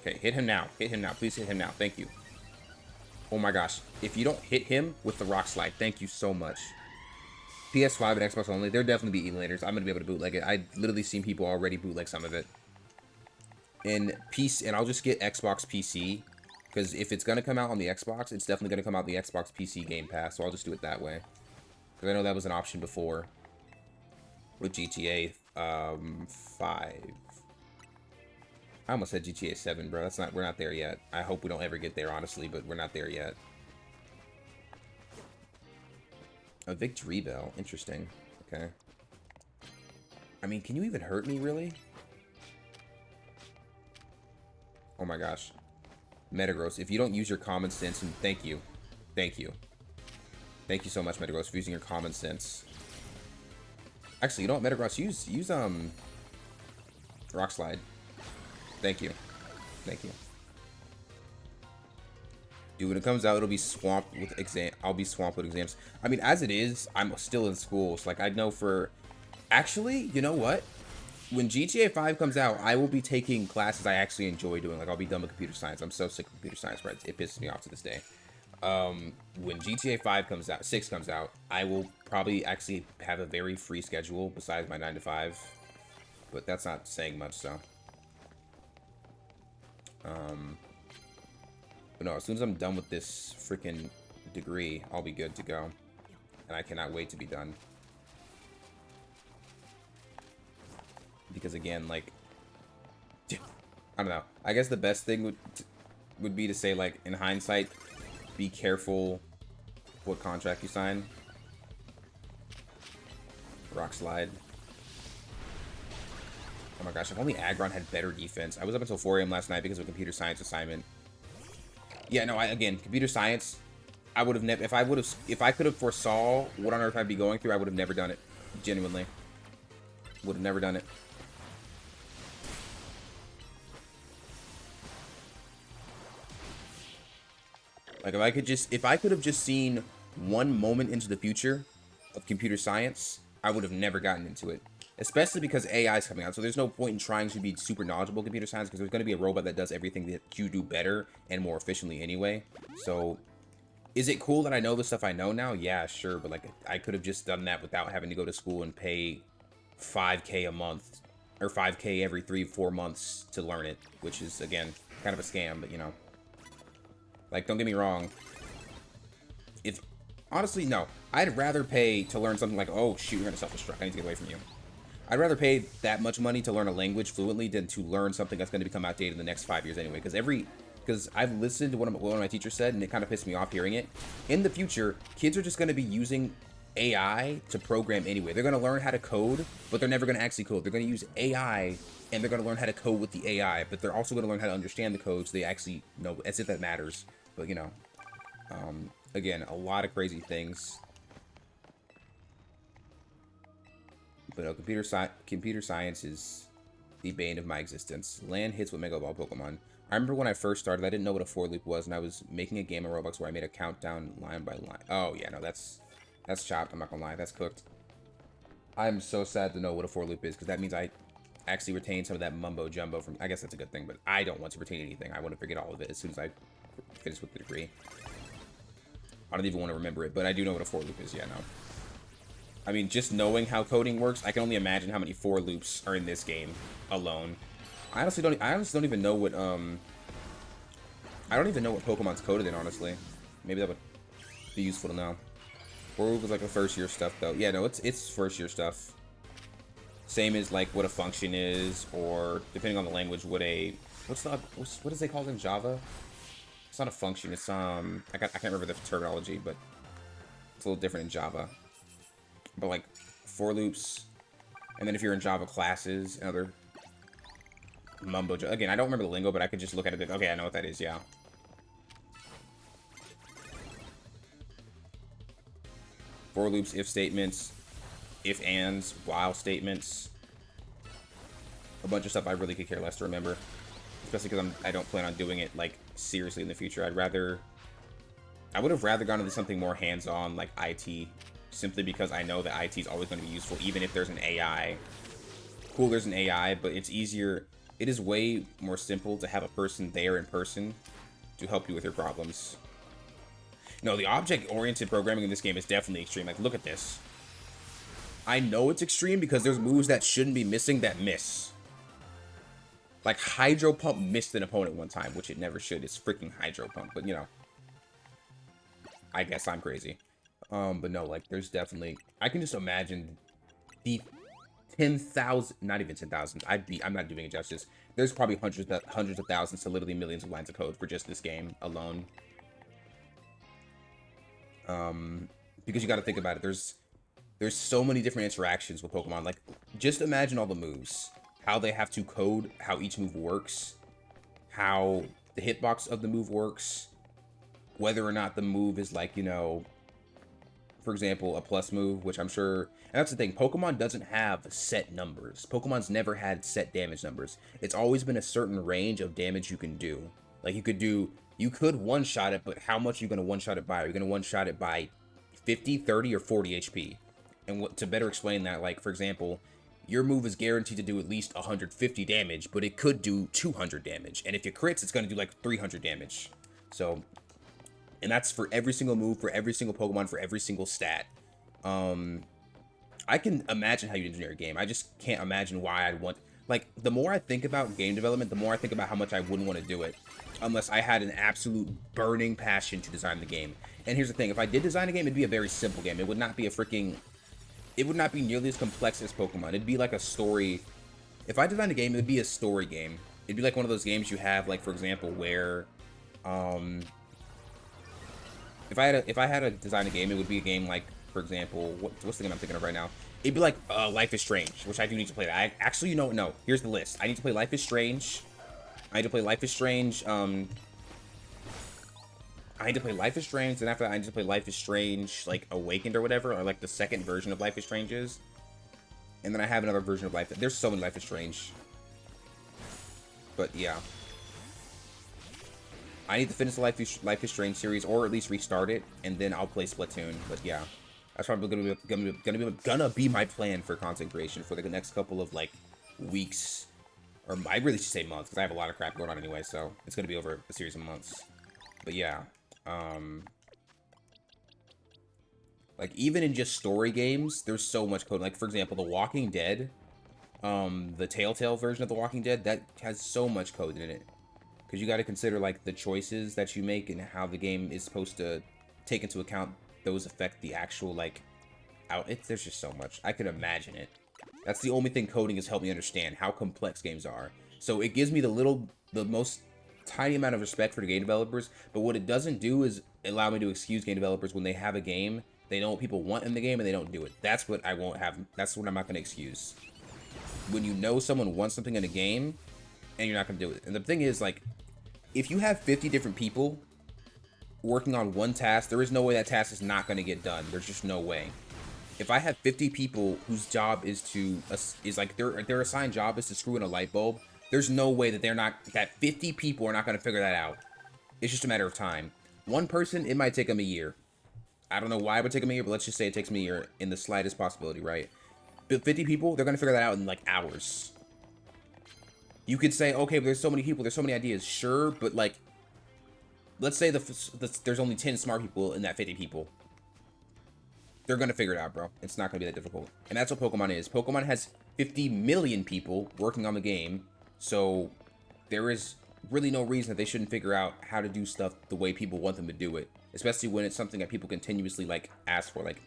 Okay, hit him now. Hit him now. Please hit him now. Thank you. Oh my gosh. If you don't hit him with the Rock Slide, thank you so much. PS5 and Xbox only, there definitely be emulators. I'm going to be able to bootleg it. I've literally seen people already bootleg some of it. And I'll just get Xbox PC. Because if it's going to come out on the Xbox, it's definitely going to come out the Xbox PC Game Pass. So I'll just do it that way. Because I know that was an option before. With GTA 5. I almost said GTA 7, bro. We're not there yet. I hope we don't ever get there, honestly, but we're not there yet. A victory bell. Interesting. Okay. I mean, can you even hurt me, really? Oh my gosh. Metagross, if you don't use your common sense, and thank you. Thank you. Thank you so much, Metagross, for using your common sense. Actually, you know what, Metagross? Use Rock Slide. Thank you. Thank you. Dude, when it comes out, it'll be swamped with exam. I'll be swamped with exams. I mean, as it is, I'm still in school. So, like, I know for... Actually, you know what? When GTA 5 comes out, I will be taking classes I actually enjoy doing. Like, I'll be done with computer science. I'm so sick of computer science, right? It pisses me off to this day. When GTA 5 comes out, 6 comes out, I will probably actually have a very free schedule besides my 9 to 5. But that's not saying much, so... But no, as soon as I'm done with this freaking degree, I'll be good to go. And I cannot wait to be done. Because again, like... I don't know. I guess the best thing would be to say, like, in hindsight, be careful what contract you sign. Rock Slide. Oh my gosh, if only Aggron had better defense. I was up until 4 AM last night because of a computer science assignment. Yeah, no, again, computer science, I would have never, if I could have foresaw what on earth I'd be going through, I would have never done it. Genuinely. Would have never done it. Like, if I could have just seen one moment into the future of computer science, I would have never gotten into it. Especially because AI is coming out, so there's no point in trying to be super knowledgeable in computer science because there's going to be a robot that does everything that you do better and more efficiently anyway. So, is it cool that I know the stuff I know now? Yeah, sure, but like I could have just done that without having to go to school and pay $5K a month or $5K every 3-4 months to learn it, which is again kind of a scam. But you know, like don't get me wrong. If honestly no, I'd rather pay to learn something like oh shoot, you're gonna self-destruct. I need to get away from you. I'd rather pay that much money to learn a language fluently than to learn something that's going to become outdated in the next 5 years anyway. Because I've listened to what one of my teachers said, and it kind of pissed me off hearing it. In the future, kids are just going to be using AI to program anyway. They're going to learn how to code, but they're never going to actually code. They're going to use AI, and they're going to learn how to code with the AI, but they're also going to learn how to understand the code so they actually know, as if that matters. But, you know, again, a lot of crazy things. But no, computer science is the bane of my existence. Land hits with Mega Ball Pokemon. I remember when I first started, I didn't know what a for loop was, and I was making a game of Roblox where I made a countdown line by line. Oh, yeah, no, that's That's chopped. I'm not gonna lie. That's cooked. I'm so sad to know what a for loop is, because that means I actually retain some of that mumbo jumbo from. I guess that's a good thing, but I don't want to retain anything. I want to forget all of it as soon as I finish with the degree. I don't even want to remember it, but I do know what a for loop is. Yeah, no. I mean, just knowing how coding works, I can only imagine how many for loops are in this game alone. I honestly don't even know what I don't even know what Pokemon's coded in, honestly. Maybe that would be useful to know. For loop was like the first year stuff though. Yeah, no, it's first year stuff. Same as like what a function is, or depending on the language, what is it called in Java? It's not a function. It's I can't remember the terminology, but it's a little different in Java. But like for loops, and then if you're in Java classes and other mumbo. Again, I don't remember the lingo, but I could just look at it. Okay, I know what that is. Yeah. For loops, if statements, if ands, while statements, a bunch of stuff I really could care less to remember, especially because I don't plan on doing it like seriously in the future. I would have rather gone into something more hands-on like IT, simply because I know that IT is always going to be useful, even if there's an AI. Cool, there's an AI, but it's easier. It is way more simple to have a person there in person to help you with your problems. No, the object-oriented programming in this game is definitely extreme. Like, look at this. I know it's extreme because there's moves that shouldn't be missing that miss. Like, Hydro Pump missed an opponent one time, which it never should. It's freaking Hydro Pump, but, you know. I guess I'm crazy. But no, like, there's definitely... I can just imagine the 10,000... Not even 10,000. I'm not doing it justice. There's probably hundreds of thousands to literally millions of lines of code for just this game alone. Because you got to think about it. There's so many different interactions with Pokemon. Like, just imagine all the moves. How they have to code how each move works. How the hitbox of the move works. Whether or not the move is like, you know, for example, a plus move, which I'm sure... And that's the thing. Pokemon doesn't have set numbers. Pokemon's never had set damage numbers. It's always been a certain range of damage you can do. Like, you could one-shot it, but how much are you going to one-shot it by? Are you going to one-shot it by 50, 30, or 40 HP? And to better explain that, like, for example, your move is guaranteed to do at least 150 damage, but it could do 200 damage. And if it crits, it's going to do, like, 300 damage. So, and that's for every single move, for every single Pokemon, for every single stat. I can imagine how you engineer a game. I just can't imagine why I'd want... Like, the more I think about game development, the more I think about how much I wouldn't want to do it. Unless I had an absolute burning passion to design the game. And here's the thing, if I did design a game, it'd be a very simple game. It would not be a freaking... It would not be nearly as complex as Pokemon. It'd be like a story... If I designed a game, it would be a story game. It'd be like one of those games you have, like, for example, where... If I had to design a game, it would be a game like, for example... What's the game I'm thinking of right now? It'd be like Life is Strange, which I do need to play that. Actually, you know, no. Here's the list. I need to play Life is Strange... I need to play Life is Strange, I need to play Life is Strange, and after that I need to play Life is Strange, like, Awakened or whatever, or, like, the second version of Life is Strange is. And then I have another version of Life... There's so many Life is Strange. But, yeah. I need to finish the Life is Strange series, or at least restart it, and then I'll play Splatoon, but, yeah. That's probably gonna be my plan for content creation for the next couple of, like, weeks... Or I really should say months, because I have a lot of crap going on anyway, so it's going to be over a series of months. But yeah. Like, even in just story games, there's so much code. Like, for example, The Walking Dead, the Telltale version of The Walking Dead, that has so much code in it. Because you got to consider, like, the choices that you make and how the game is supposed to take into account those affect the actual, like, there's just so much. I could imagine it. That's the only thing coding has helped me understand, how complex games are. So it gives me the most tiny amount of respect for the game developers, but what it doesn't do is allow me to excuse game developers when they have a game, they know what people want in the game, and they don't do it. That's what I won't have, that's what I'm not going to excuse. When you know someone wants something in a game, and you're not going to do it. And the thing is, like, if you have 50 different people working on one task, there is no way that task is not going to get done. There's just no way. If I have 50 people whose job is like their assigned job is to screw in a light bulb, there's no way that 50 people are not going to figure that out. It's just a matter of time. One person, it might take them a year. I don't know why it would take them a year, but let's just say it takes me a year in the slightest possibility, right? But 50 people, they're going to figure that out in like hours. You could say, okay, but there's so many people, there's so many ideas. Sure, but like, let's say there's only 10 smart people in that 50 people. They're going to figure it out, bro. It's not going to be that difficult. And that's what Pokemon is. Pokemon has 50 million people working on the game. So there is really no reason that they shouldn't figure out how to do stuff the way people want them to do it. Especially when it's something that people continuously, like, ask for. Like,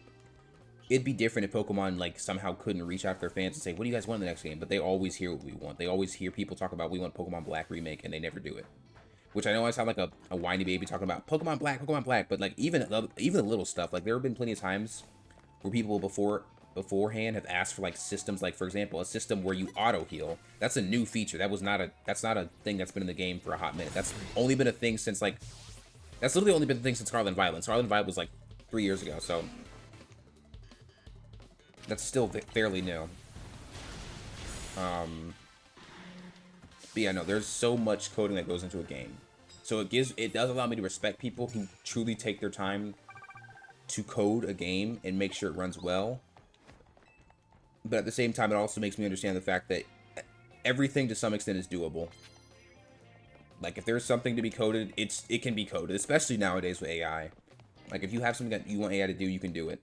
it'd be different if Pokemon, like, somehow couldn't reach out to their fans and say, what do you guys want in the next game? But they always hear what we want. They always hear people talk about, we want Pokemon Black remake, and they never do it. Which I know I sound like a whiny baby talking about Pokemon Black, but, like, even the little stuff. Like, there have been plenty of times where people beforehand have asked for, like, systems, like, for example, a system where you auto-heal. That's a new feature. That's not a thing that's been in the game for a hot minute. That's only been a thing since, like, that's literally only been a thing since Scarlet and Violet. Scarlet and Violet was, like, 3 years ago, so that's still fairly new. But yeah, no, there's so much coding that goes into a game. So it does allow me to respect people who truly take their time to code a game and make sure it runs well. But at the same time, it also makes me understand the fact that everything to some extent is doable. Like, if there's something to be coded, it can be coded, especially nowadays with AI. Like, if you have something that you want AI to do, you can do it.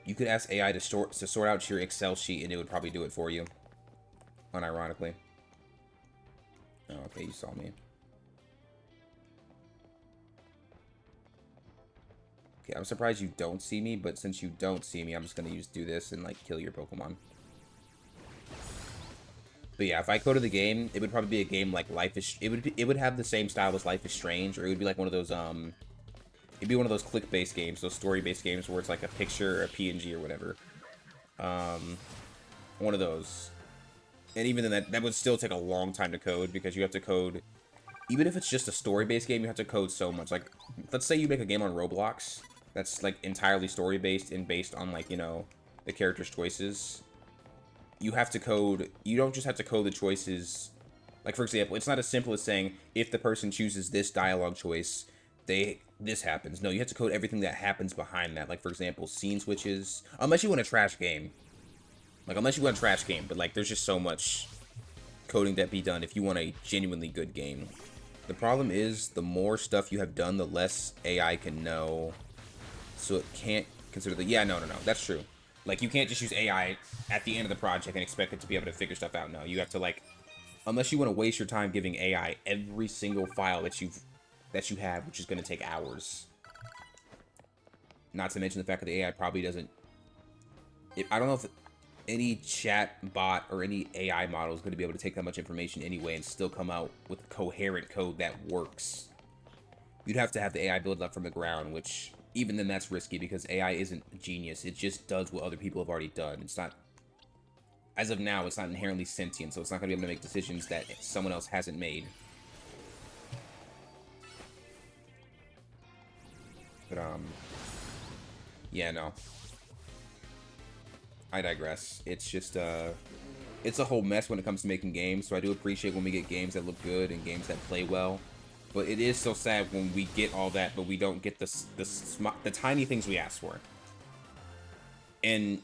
You could ask AI to sort out your Excel sheet, and it would probably do it for you. Unironically. Oh, okay, you saw me. Okay, I'm surprised you don't see me, but since you don't see me, I'm just gonna do this and, like, kill your Pokemon. But yeah, if I coded the game, it would probably be a game like Life is... It would have the same style as Life is Strange, or it would be like one of those, it'd be one of those click-based games, those story-based games where it's like a picture or a PNG or whatever. One of those. And even then, that would still take a long time to code, because you have to code... Even if it's just a story-based game, you have to code so much. Like, let's say you make a game on Roblox that's, like, entirely story-based and based on, like, you know, the character's choices. You have to code... You don't just have to code the choices... Like, for example, it's not as simple as saying, if the person chooses this dialogue choice, this happens. No, you have to code everything that happens behind that. Like, for example, scene switches. Unless you want a trash game. Like, unless you want a trash game. But, like, there's just so much coding that be done if you want a genuinely good game. The problem is, the more stuff you have done, the less AI can know. So it can't consider the... Yeah, no. That's true. Like, you can't just use AI at the end of the project and expect it to be able to figure stuff out. No, you have to, like... Unless you want to waste your time giving AI every single file that you have, which is going to take hours. Not to mention the fact that the AI probably doesn't... I don't know if any chat bot or any AI model is going to be able to take that much information anyway and still come out with coherent code that works. You'd have to have the AI build up from the ground, which even then that's risky because AI isn't a genius. It just does what other people have already done. It's not... As of now, it's not inherently sentient, so it's not going to be able to make decisions that someone else hasn't made. But, yeah, no. I digress. It's just, it's a whole mess when it comes to making games, so I do appreciate when we get games that look good and games that play well. But it is so sad when we get all that, but we don't get the tiny things we ask for. And...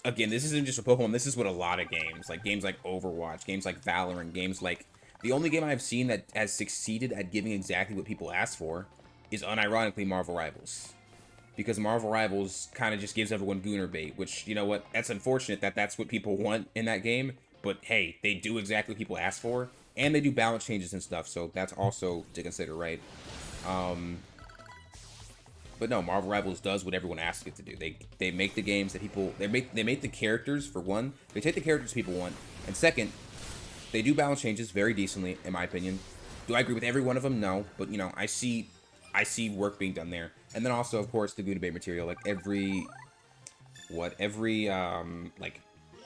Again, this isn't just a Pokemon, this is what a lot of games like Overwatch, games like Valorant, games like... The only game I've seen that has succeeded at giving exactly what people ask for is, unironically, Marvel Rivals. Because Marvel Rivals kind of just gives everyone Gooner bait, which, you know what, that's unfortunate that that's what people want in that game, but hey, they do exactly what people ask for, and they do balance changes and stuff, so that's also to consider, right? But no, Marvel Rivals does what everyone asks it to do. They make the games that people... They make the characters, for one. They take the characters people want. And second, they do balance changes very decently, in my opinion. Do I agree with every one of them? No. But, you know, I see work being done there. And then also, of course, the Guna Bay material. Like, every, like,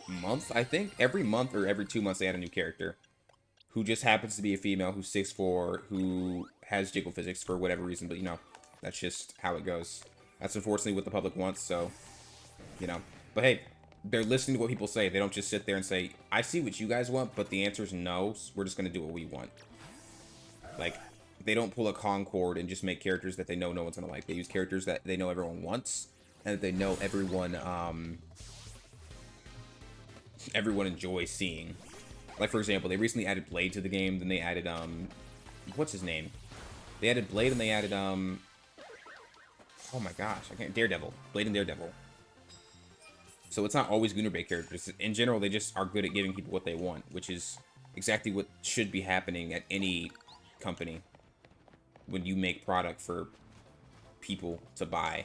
month, I think? Every month or every 2 months, they add a new character. Who just happens to be a female, who's 6'4", who has jiggle physics for whatever reason. But, you know... That's just how it goes. That's unfortunately what the public wants, so, you know. But hey, they're listening to what people say. They don't just sit there and say, I see what you guys want, but the answer is no, so we're just going to do what we want. Like, they don't pull a Concord and just make characters that they know no one's gonna like. They use characters that they know everyone wants and that they know everyone enjoys seeing. Like, for example, they recently added Blade to the game. Then they added what's his name? They added Blade and they added oh my gosh, I can't. Daredevil. Blade and Daredevil. So it's not always Gunnar-Bay characters. In general, they just are good at giving people what they want, which is exactly what should be happening at any company when you make product for people to buy.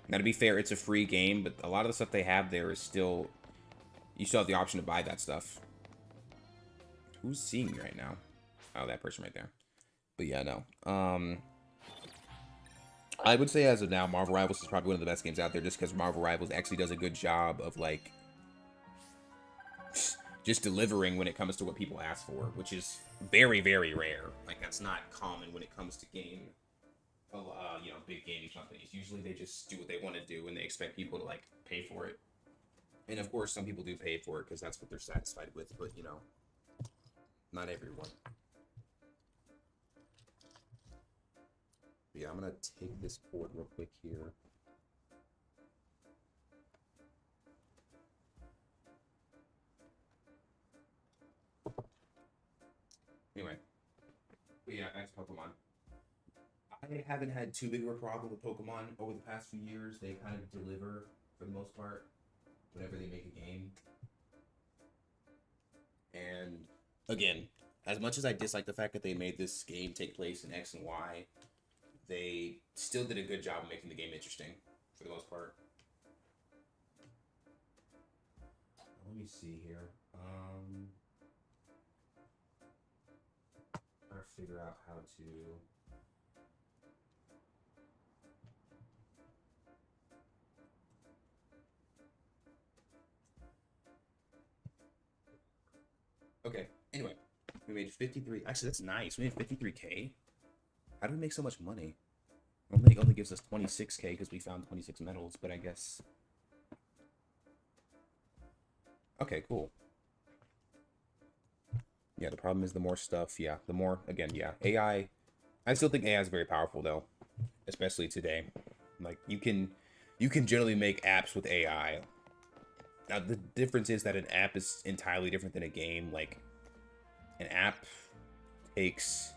Now, to be fair, it's a free game, but a lot of the stuff they have there is still... You still have the option to buy that stuff. Who's seeing me right now? Oh, that person right there. But yeah, no. I would say as of now, Marvel Rivals is probably one of the best games out there just because Marvel Rivals actually does a good job of, like, just delivering when it comes to what people ask for, which is very, very rare. Like, that's not common when it comes to you know, big gaming companies. Usually they just do what they want to do and they expect people to, like, pay for it. And of course, some people do pay for it because that's what they're satisfied with, but, you know, not everyone. Yeah, I'm gonna take this port real quick here. Anyway, but yeah, back to Pokemon. I haven't had too big of a problem with Pokemon over the past few years. They kind of deliver for the most part whenever they make a game. And again, as much as I dislike the fact that they made this game take place in X and Y, they still did a good job of making the game interesting for the most part. Let me see here. Trying to figure out how to... Okay, anyway, we made 53. Actually, that's nice. We made 53K. How do we make so much money? Normally it only gives us 26K because we found 26 medals, but I guess... Okay, cool. Yeah, the problem is the more stuff, yeah, the more, again, yeah, AI... I still think AI is very powerful, though, especially today. Like, you can generally make apps with AI. Now, the difference is that an app is entirely different than a game. Like, an app takes...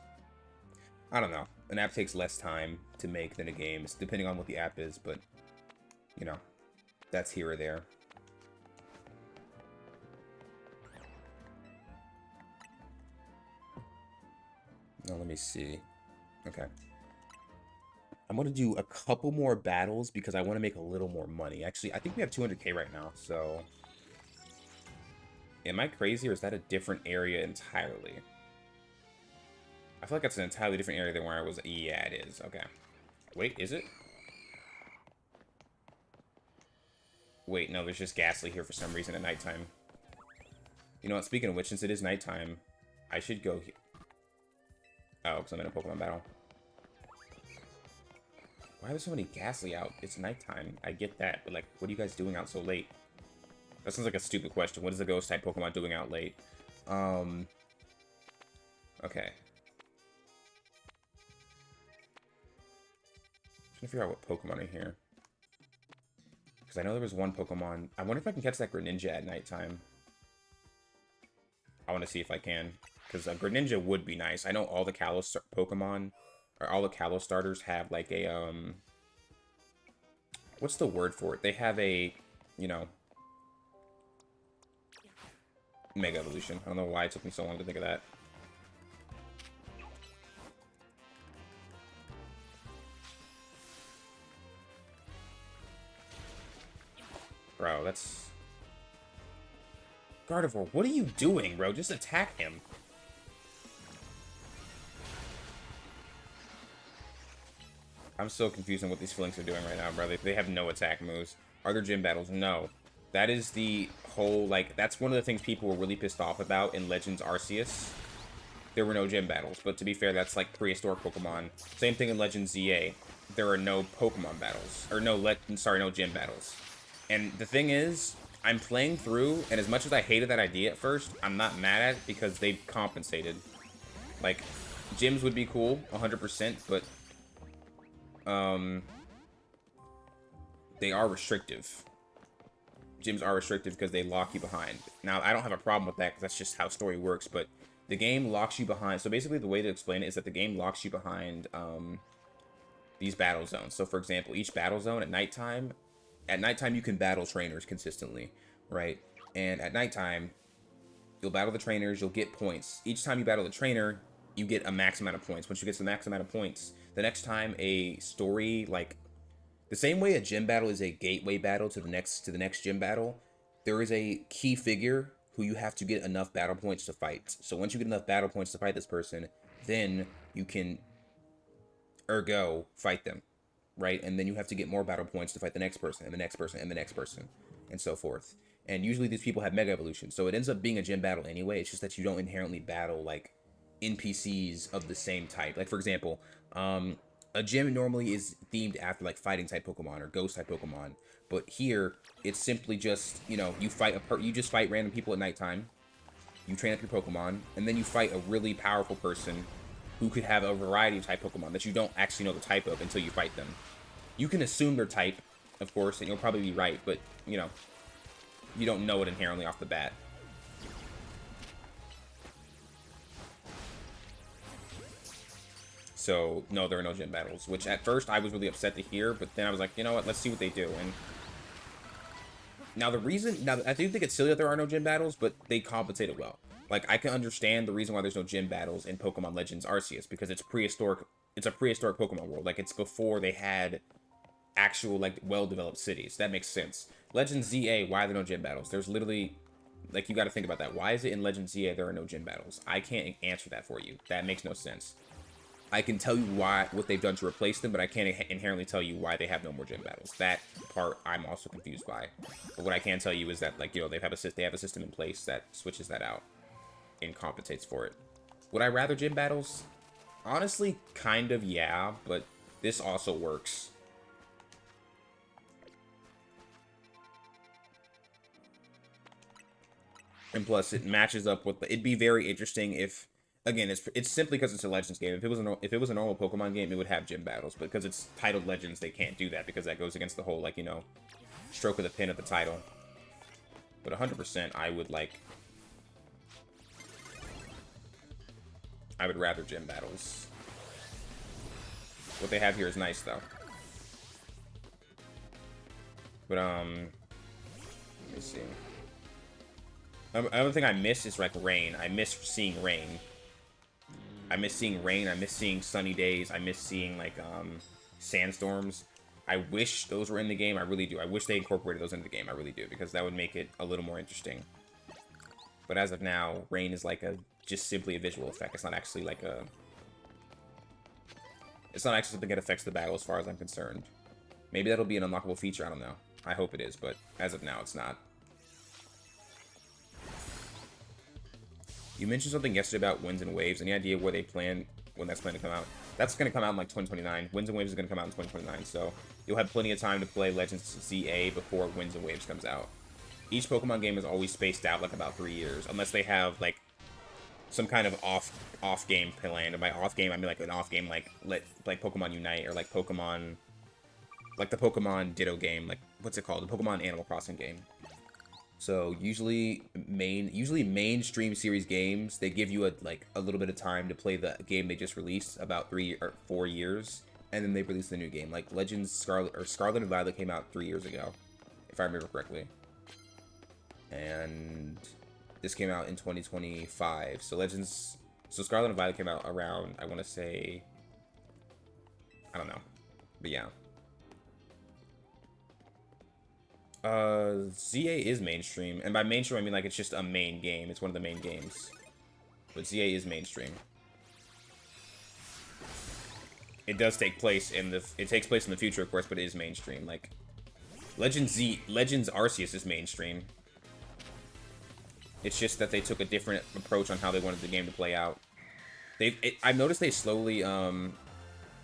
I don't know. An app takes less time to make than a game. It's depending on what the app is, but, you know, that's here or there. Now, let me see. Okay. I'm going to do a couple more battles because I want to make a little more money. Actually, I think we have 200K right now, so... Am I crazy, or is that a different area entirely? I feel like that's an entirely different area than where I was. Yeah, it is. Okay. Wait, is it? Wait, no, there's just Ghastly here for some reason at nighttime. You know what, speaking of which, since it is nighttime, I should go here. Oh, because I'm in a Pokemon battle. Why are there so many Ghastly out? It's nighttime. I get that, but, like, what are you guys doing out so late? That sounds like a stupid question. What is a Ghost-type Pokemon doing out late? Okay. Trying to figure out what Pokemon are here. Because I know there was one Pokemon. I wonder if I can catch that Greninja at nighttime. I want to see if I can. Because a Greninja would be nice. I know all the Kalos Pokemon, or all the Kalos starters have like a, what's the word for it? They have a, you know, Mega Evolution. I don't know why it took me so long to think of that. Bro, that's... Gardevoir, what are you doing, bro? Just attack him. I'm so confused on what these Flinks are doing right now, bro. They have no attack moves. Are there gym battles? No. That is the whole, like, that's one of the things people were really pissed off about in Legends Arceus. There were no gym battles, but to be fair, that's like prehistoric Pokemon. Same thing in Legends ZA. There are no Pokemon battles. Or no gym battles. And the thing is, I'm playing through, and as much as I hated that idea at first, I'm not mad at it because they've compensated. Like, Gyms would be cool, 100%, but they are restrictive. Gyms are restrictive because they lock you behind. Now, I don't have a problem with that because that's just how story works, but the game locks you behind. So basically, the way to explain it is that the game locks you behind these battle zones. So for example, each battle zone at nighttime you can battle trainers consistently, right? And at nighttime, you'll battle the trainers, you'll get points. Each time you battle the trainer, you get a max amount of points. Once you get to the max amount of points, the next time a story, like the same way a gym battle is a gateway battle to the next gym battle, there is a key figure who you have to get enough battle points to fight. So once you get enough battle points to fight this person, then you can ergo fight them, right? And then you have to get more battle points to fight the next person and the next person and the next person and so forth. And usually these people have mega evolutions, so it ends up being a gym battle anyway. It's just that you don't inherently battle like NPCs of the same type. Like for example, a gym normally is themed after like fighting type Pokemon or ghost type Pokemon, but here it's simply just, you know, you just fight random people at nighttime, you train up your Pokemon, and then you fight a really powerful person who could have a variety of type Pokemon that you don't actually know the type of until you fight them. You can assume their type, of course, and you'll probably be right, but, you know, you don't know it inherently off the bat. So, no, there are no gym battles, which at first I was really upset to hear, but then I was like, you know what, let's see what they do. And now I do think it's silly that there are no gym battles, but they compensate it well. Like, I can understand the reason why there's no gym battles in Pokemon Legends Arceus, because it's a prehistoric Pokemon world. Like, it's before they had actual, like, well-developed cities. That makes sense. Legends ZA, why are there no gym battles? There's literally, like, you gotta think about that. Why is it in Legends ZA there are no gym battles? I can't answer that for you. That makes no sense. I can tell you what they've done to replace them, but I can't inherently tell you why they have no more gym battles. That part I'm also confused by. But what I can tell you is that, like, you know, they have a system in place that switches that out and compensates for it. Would I rather gym battles? Honestly, kind of, yeah, but this also works. And plus, it matches up with. It'd be very interesting if, again, it's simply because it's a Legends game. If it was a normal Pokemon game, it would have gym battles. But because it's titled Legends, they can't do that because that goes against the whole, like, you know, stroke of the pen of the title. But 100%, I would rather gym battles. What they have here is nice, though. But, let me see. Another thing I miss is, like, rain. I miss seeing rain. I miss seeing rain. I miss seeing sunny days. I miss seeing, like, sandstorms. I wish those were in the game. I really do. I wish they incorporated those into the game. I really do, because that would make it a little more interesting. But as of now, rain is like just simply a visual effect. It's not actually like it's not actually something that affects the battle as far as I'm concerned. Maybe that'll be an unlockable feature. I don't know. I hope it is, but as of now, it's not. You mentioned something yesterday about Winds and Waves. Any idea where they plan, when that's planned to come out? That's going to come out in like 2029. Winds and Waves is going to come out in 2029, so you'll have plenty of time to play Legends ZA before Winds and Waves comes out. Each Pokemon game is always spaced out like about 3 years, unless they have like some kind of off game plan. And by off game, I mean like an off game like Pokemon Unite or like Pokemon, like the Pokemon Ditto game, like what's it called? The Pokemon Animal Crossing game. So usually mainstream series games, they give you a little bit of time to play the game they just released, about 3 or 4 years, and then they release the new game. Like Legends Scarlet and Violet came out 3 years ago, if I remember correctly. And this came out in 2025. So Scarlet and Violet came out around, I want to say, I don't know, but yeah. ZA is mainstream, and by mainstream I mean like it's just a main game. It's one of the main games, but ZA is mainstream. It does take place in the future, of course, but it is mainstream. Like Legends Arceus is mainstream. It's just that they took a different approach on how they wanted the game to play out. I've noticed they slowly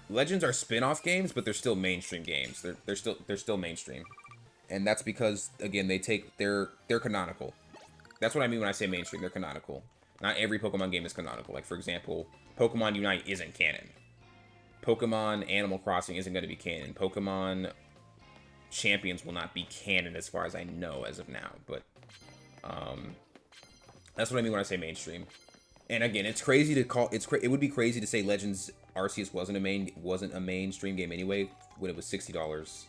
Legends are spin-off games, but they're still mainstream games. They're still mainstream. And that's because, again, they're canonical. That's what I mean when I say mainstream. They're canonical. Not every Pokemon game is canonical. Like, for example, Pokemon Unite isn't canon. Pokemon Animal Crossing isn't going to be canon. Pokemon Champions will not be canon as far as I know as of now. But that's what I mean when I say mainstream. And again, it's crazy to call it would be crazy to say Legends Arceus wasn't a mainstream game anyway when it was $60.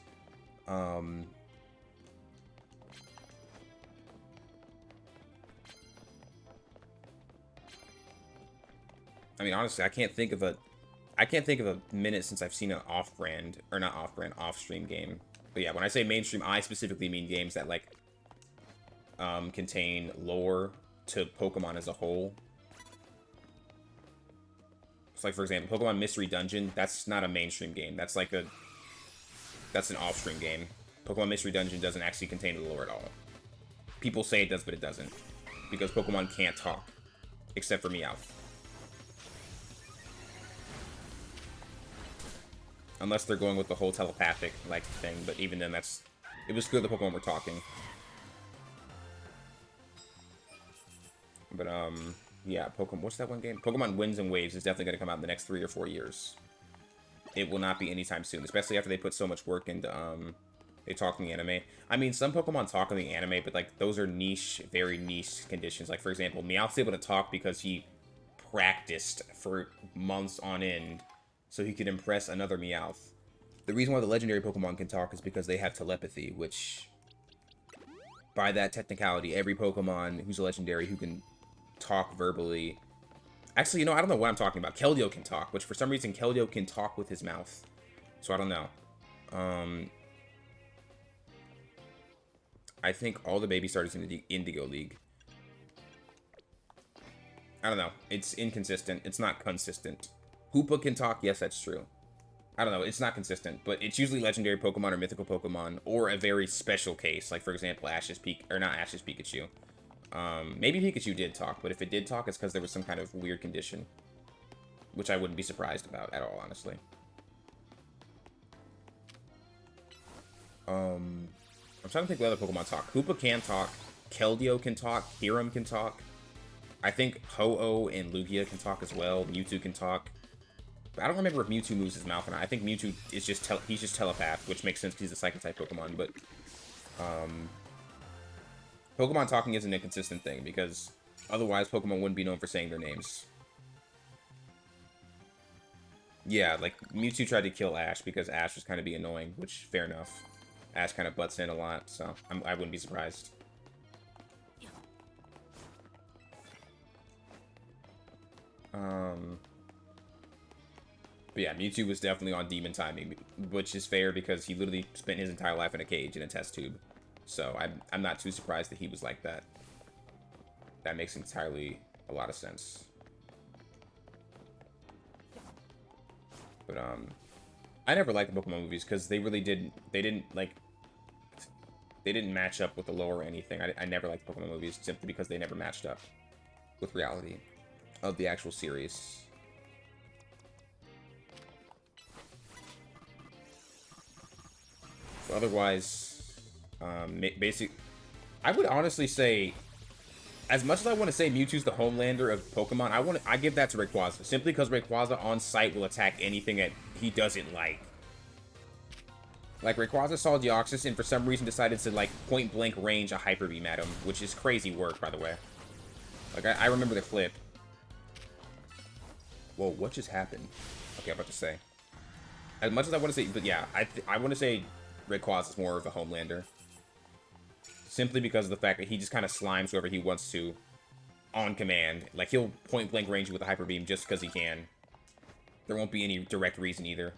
I mean, honestly, I can't think of a minute since I've seen an off-brand, or not off-brand, off-stream game. But yeah, when I say mainstream, I specifically mean games that, like, contain lore to Pokemon as a whole. So, like, for example, Pokemon Mystery Dungeon, that's not a mainstream game. That's like that's an off-stream game. Pokemon Mystery Dungeon doesn't actually contain the lore at all. People say it does, but it doesn't. Because Pokemon can't talk. Except for Meowth. Unless they're going with the whole telepathic, like, thing. But even then, it was clear the Pokemon were talking. But, yeah, Pokemon, what's that one game? Pokemon Winds and Waves is definitely going to come out in the next 3 or 4 years. It will not be anytime soon, especially after they put so much work into, they talk in the anime. I mean, some Pokemon talk in the anime, but, like, those are niche, very niche conditions. Like, for example, Meowth's able to talk because he practiced for months on end so he could impress another Meowth. The reason why the legendary Pokemon can talk is because they have telepathy, which, by that technicality, every Pokemon who's a legendary who can talk verbally... Actually, you know, I don't know what I'm talking about. Keldeo can talk, which for some reason Keldeo can talk with his mouth. So I don't know. I think all the baby starters in the Indigo League. I don't know. It's inconsistent. It's not consistent. Hoopa can talk. Yes, that's true. I don't know. It's not consistent, but it's usually legendary Pokemon or mythical Pokemon, or a very special case, like for example, Pikachu. Maybe Pikachu did talk, but if it did talk, it's because there was some kind of weird condition, which I wouldn't be surprised about at all, honestly. I'm trying to think what other Pokemon talk. Hoopa can talk. Keldeo can talk. Hiram can talk. I think Ho-Oh and Lugia can talk as well. Mewtwo can talk. But I don't remember if Mewtwo moves his mouth or not. I think Mewtwo is just he's just telepath, which makes sense because he's a Psychic-type Pokemon. But Pokemon talking isn't a consistent thing because otherwise Pokemon wouldn't be known for saying their names. Yeah, like Mewtwo tried to kill Ash because Ash was kind of being annoying, which fair enough. Ash kind of butts in a lot, so I wouldn't be surprised. But yeah, Mewtwo was definitely on demon timing, which is fair because he literally spent his entire life in a cage in a test tube. So I'm not too surprised that he was like that. That makes entirely a lot of sense. But I never liked the Pokemon movies because they really didn't match up with the lore or anything. I never liked Pokemon movies simply because they never matched up with reality of the actual series. So otherwise, I would honestly say, as much as I want to say Mewtwo's the Homelander of Pokemon, I give that to Rayquaza, simply because Rayquaza on sight will attack anything that he doesn't like. Like, Rayquaza saw Deoxys and for some reason decided to, like, point-blank range a Hyper Beam at him, which is crazy work, by the way. Like, I remember the flip. Whoa, what just happened? Okay, I'm about to say. As much as I want to say, but yeah, I want to say Rayquaza is more of a Homelander. Simply because of the fact that he just kind of slimes whoever he wants to on command. Like, he'll point-blank range you with a Hyper Beam just because he can. There won't be any direct reason either.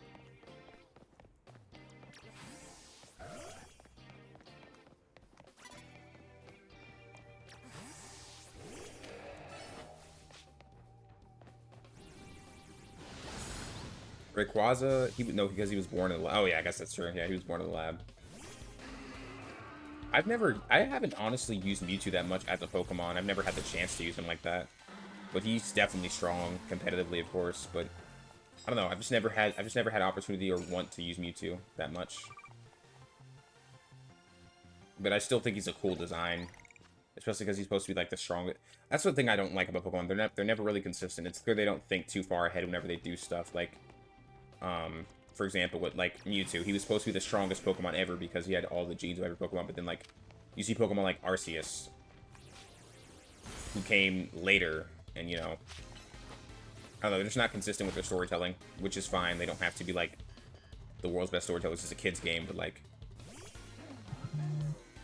Rayquaza, no, because he was born in the lab. Oh yeah, I guess that's true. Yeah, he was born in the lab. I haven't honestly used Mewtwo that much as a Pokemon. I've never had the chance to use him like that. But he's definitely strong, competitively, of course. But I don't know. I've just never had opportunity or want to use Mewtwo that much. But I still think he's a cool design. especially because he's supposed to be like the strongest. That's the thing I don't like about Pokemon. They're never really consistent. It's clear they don't think too far ahead whenever they do stuff. Like, for example, with like Mewtwo, he was supposed to be the strongest Pokemon ever because he had all the genes of every Pokemon. But then like, you see Pokemon like Arceus, who came later, and you know, I don't know, they're just not consistent with their storytelling, which is fine. They don't have to be like the world's best storytellers. It's a kid's game, but like,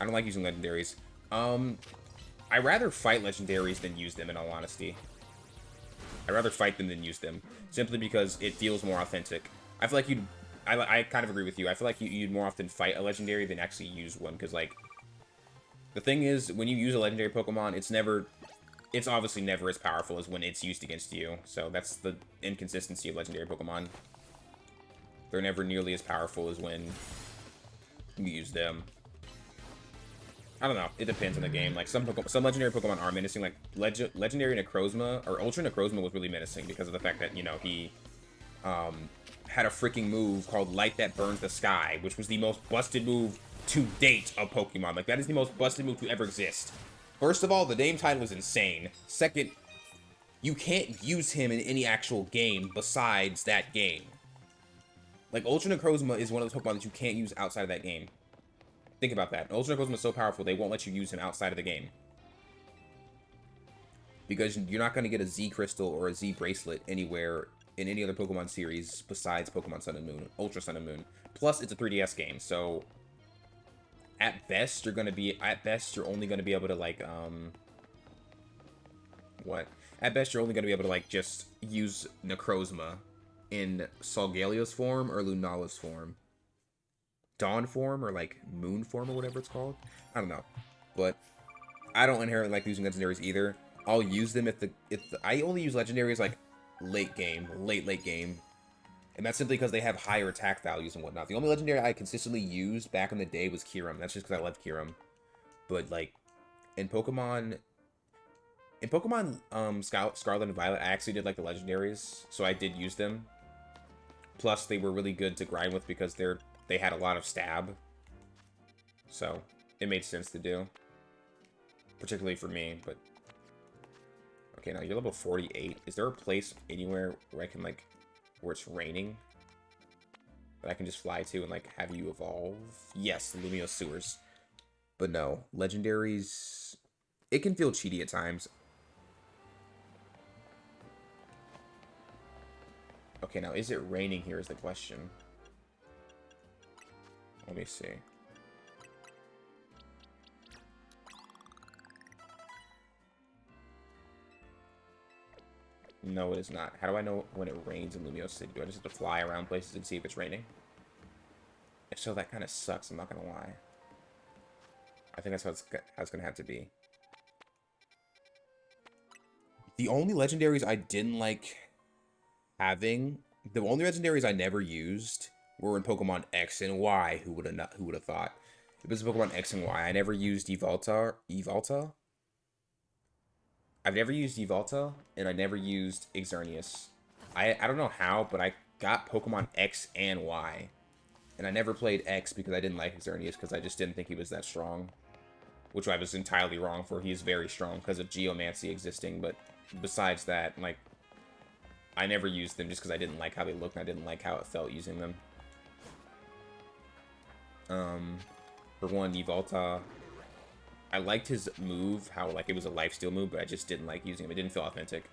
I don't like using legendaries. I rather fight legendaries than use them, in all honesty. I'd rather fight them than use them, simply because it feels more authentic. I feel like you'd... I kind of agree with you. I feel like you'd more often fight a legendary than actually use one, because, like... The thing is, when you use a legendary Pokemon, it's never... It's obviously never as powerful as when it's used against you. So that's the inconsistency of legendary Pokemon. They're never nearly as powerful as when you use them. I don't know. It depends on the game. Like, some legendary Pokemon are menacing. Like, Legendary Necrozma, or Ultra Necrozma was really menacing because of the fact that, you know, he had a freaking move called Light That Burns the Sky, which was the most busted move to date of Pokemon. Like, that is the most busted move to ever exist. First of all, the name title is insane. Second, you can't use him in any actual game besides that game. Like, Ultra Necrozma is one of those Pokemon that you can't use outside of that game. Think about that. Ultra Necrozma is so powerful, they won't let you use him outside of the game. Because you're not going to get a Z Crystal or a Z Bracelet anywhere in any other Pokemon series besides Pokemon Sun and Moon, Ultra Sun and Moon. Plus, it's a 3DS game, so... At best, you're only going to be able to, like, what? At best, you're only going to be able to, like, just use Necrozma in Solgalia's form or Lunala's form. Dawn form or, like, Moon form or whatever it's called. I don't know. But I don't inherently like using legendaries either. I'll use them if I only use legendaries, like, late game. And that's simply because they have higher attack values and whatnot. The only legendary I consistently used back in the day was Kyurem. That's just because I love Kyurem. But, like, in Pokemon Scarlet and Violet, I actually did like the legendaries, so I did use them. Plus, they were really good to grind with because they had a lot of stab. So, it made sense to do. Particularly for me, but... Okay, now you're level 48. Is there a place anywhere where I can, like... where it's raining that I can just fly to and, like, have you evolve? Yes, the Lumiose Sewers. But no, legendaries... It can feel cheaty at times. Okay, now, is it raining here is the question. Let me see. No, it is not. How do I know when it rains in Lumiose City? Do I just have to fly around places and see if it's raining? If so, that kind of sucks, I'm not going to lie. I think that's how it's going to have to be. The only legendaries I didn't like having... The only legendaries I never used were in Pokemon X and Y. Who would have thought? It was Pokemon X and Y. I never used Evolta. I've never used Evolta, and I never used Xerneas. I don't know how, but I got Pokemon X and Y. And I never played X because I didn't like Xerneas, because I just didn't think he was that strong. Which I was entirely wrong for. He is very strong because of Geomancy existing, but besides that, like, I never used them just because I didn't like how they looked, and I didn't like how it felt using them. For one, Evolta... I liked his move, how, like, it was a lifesteal move, but I just didn't like using him. It didn't feel authentic.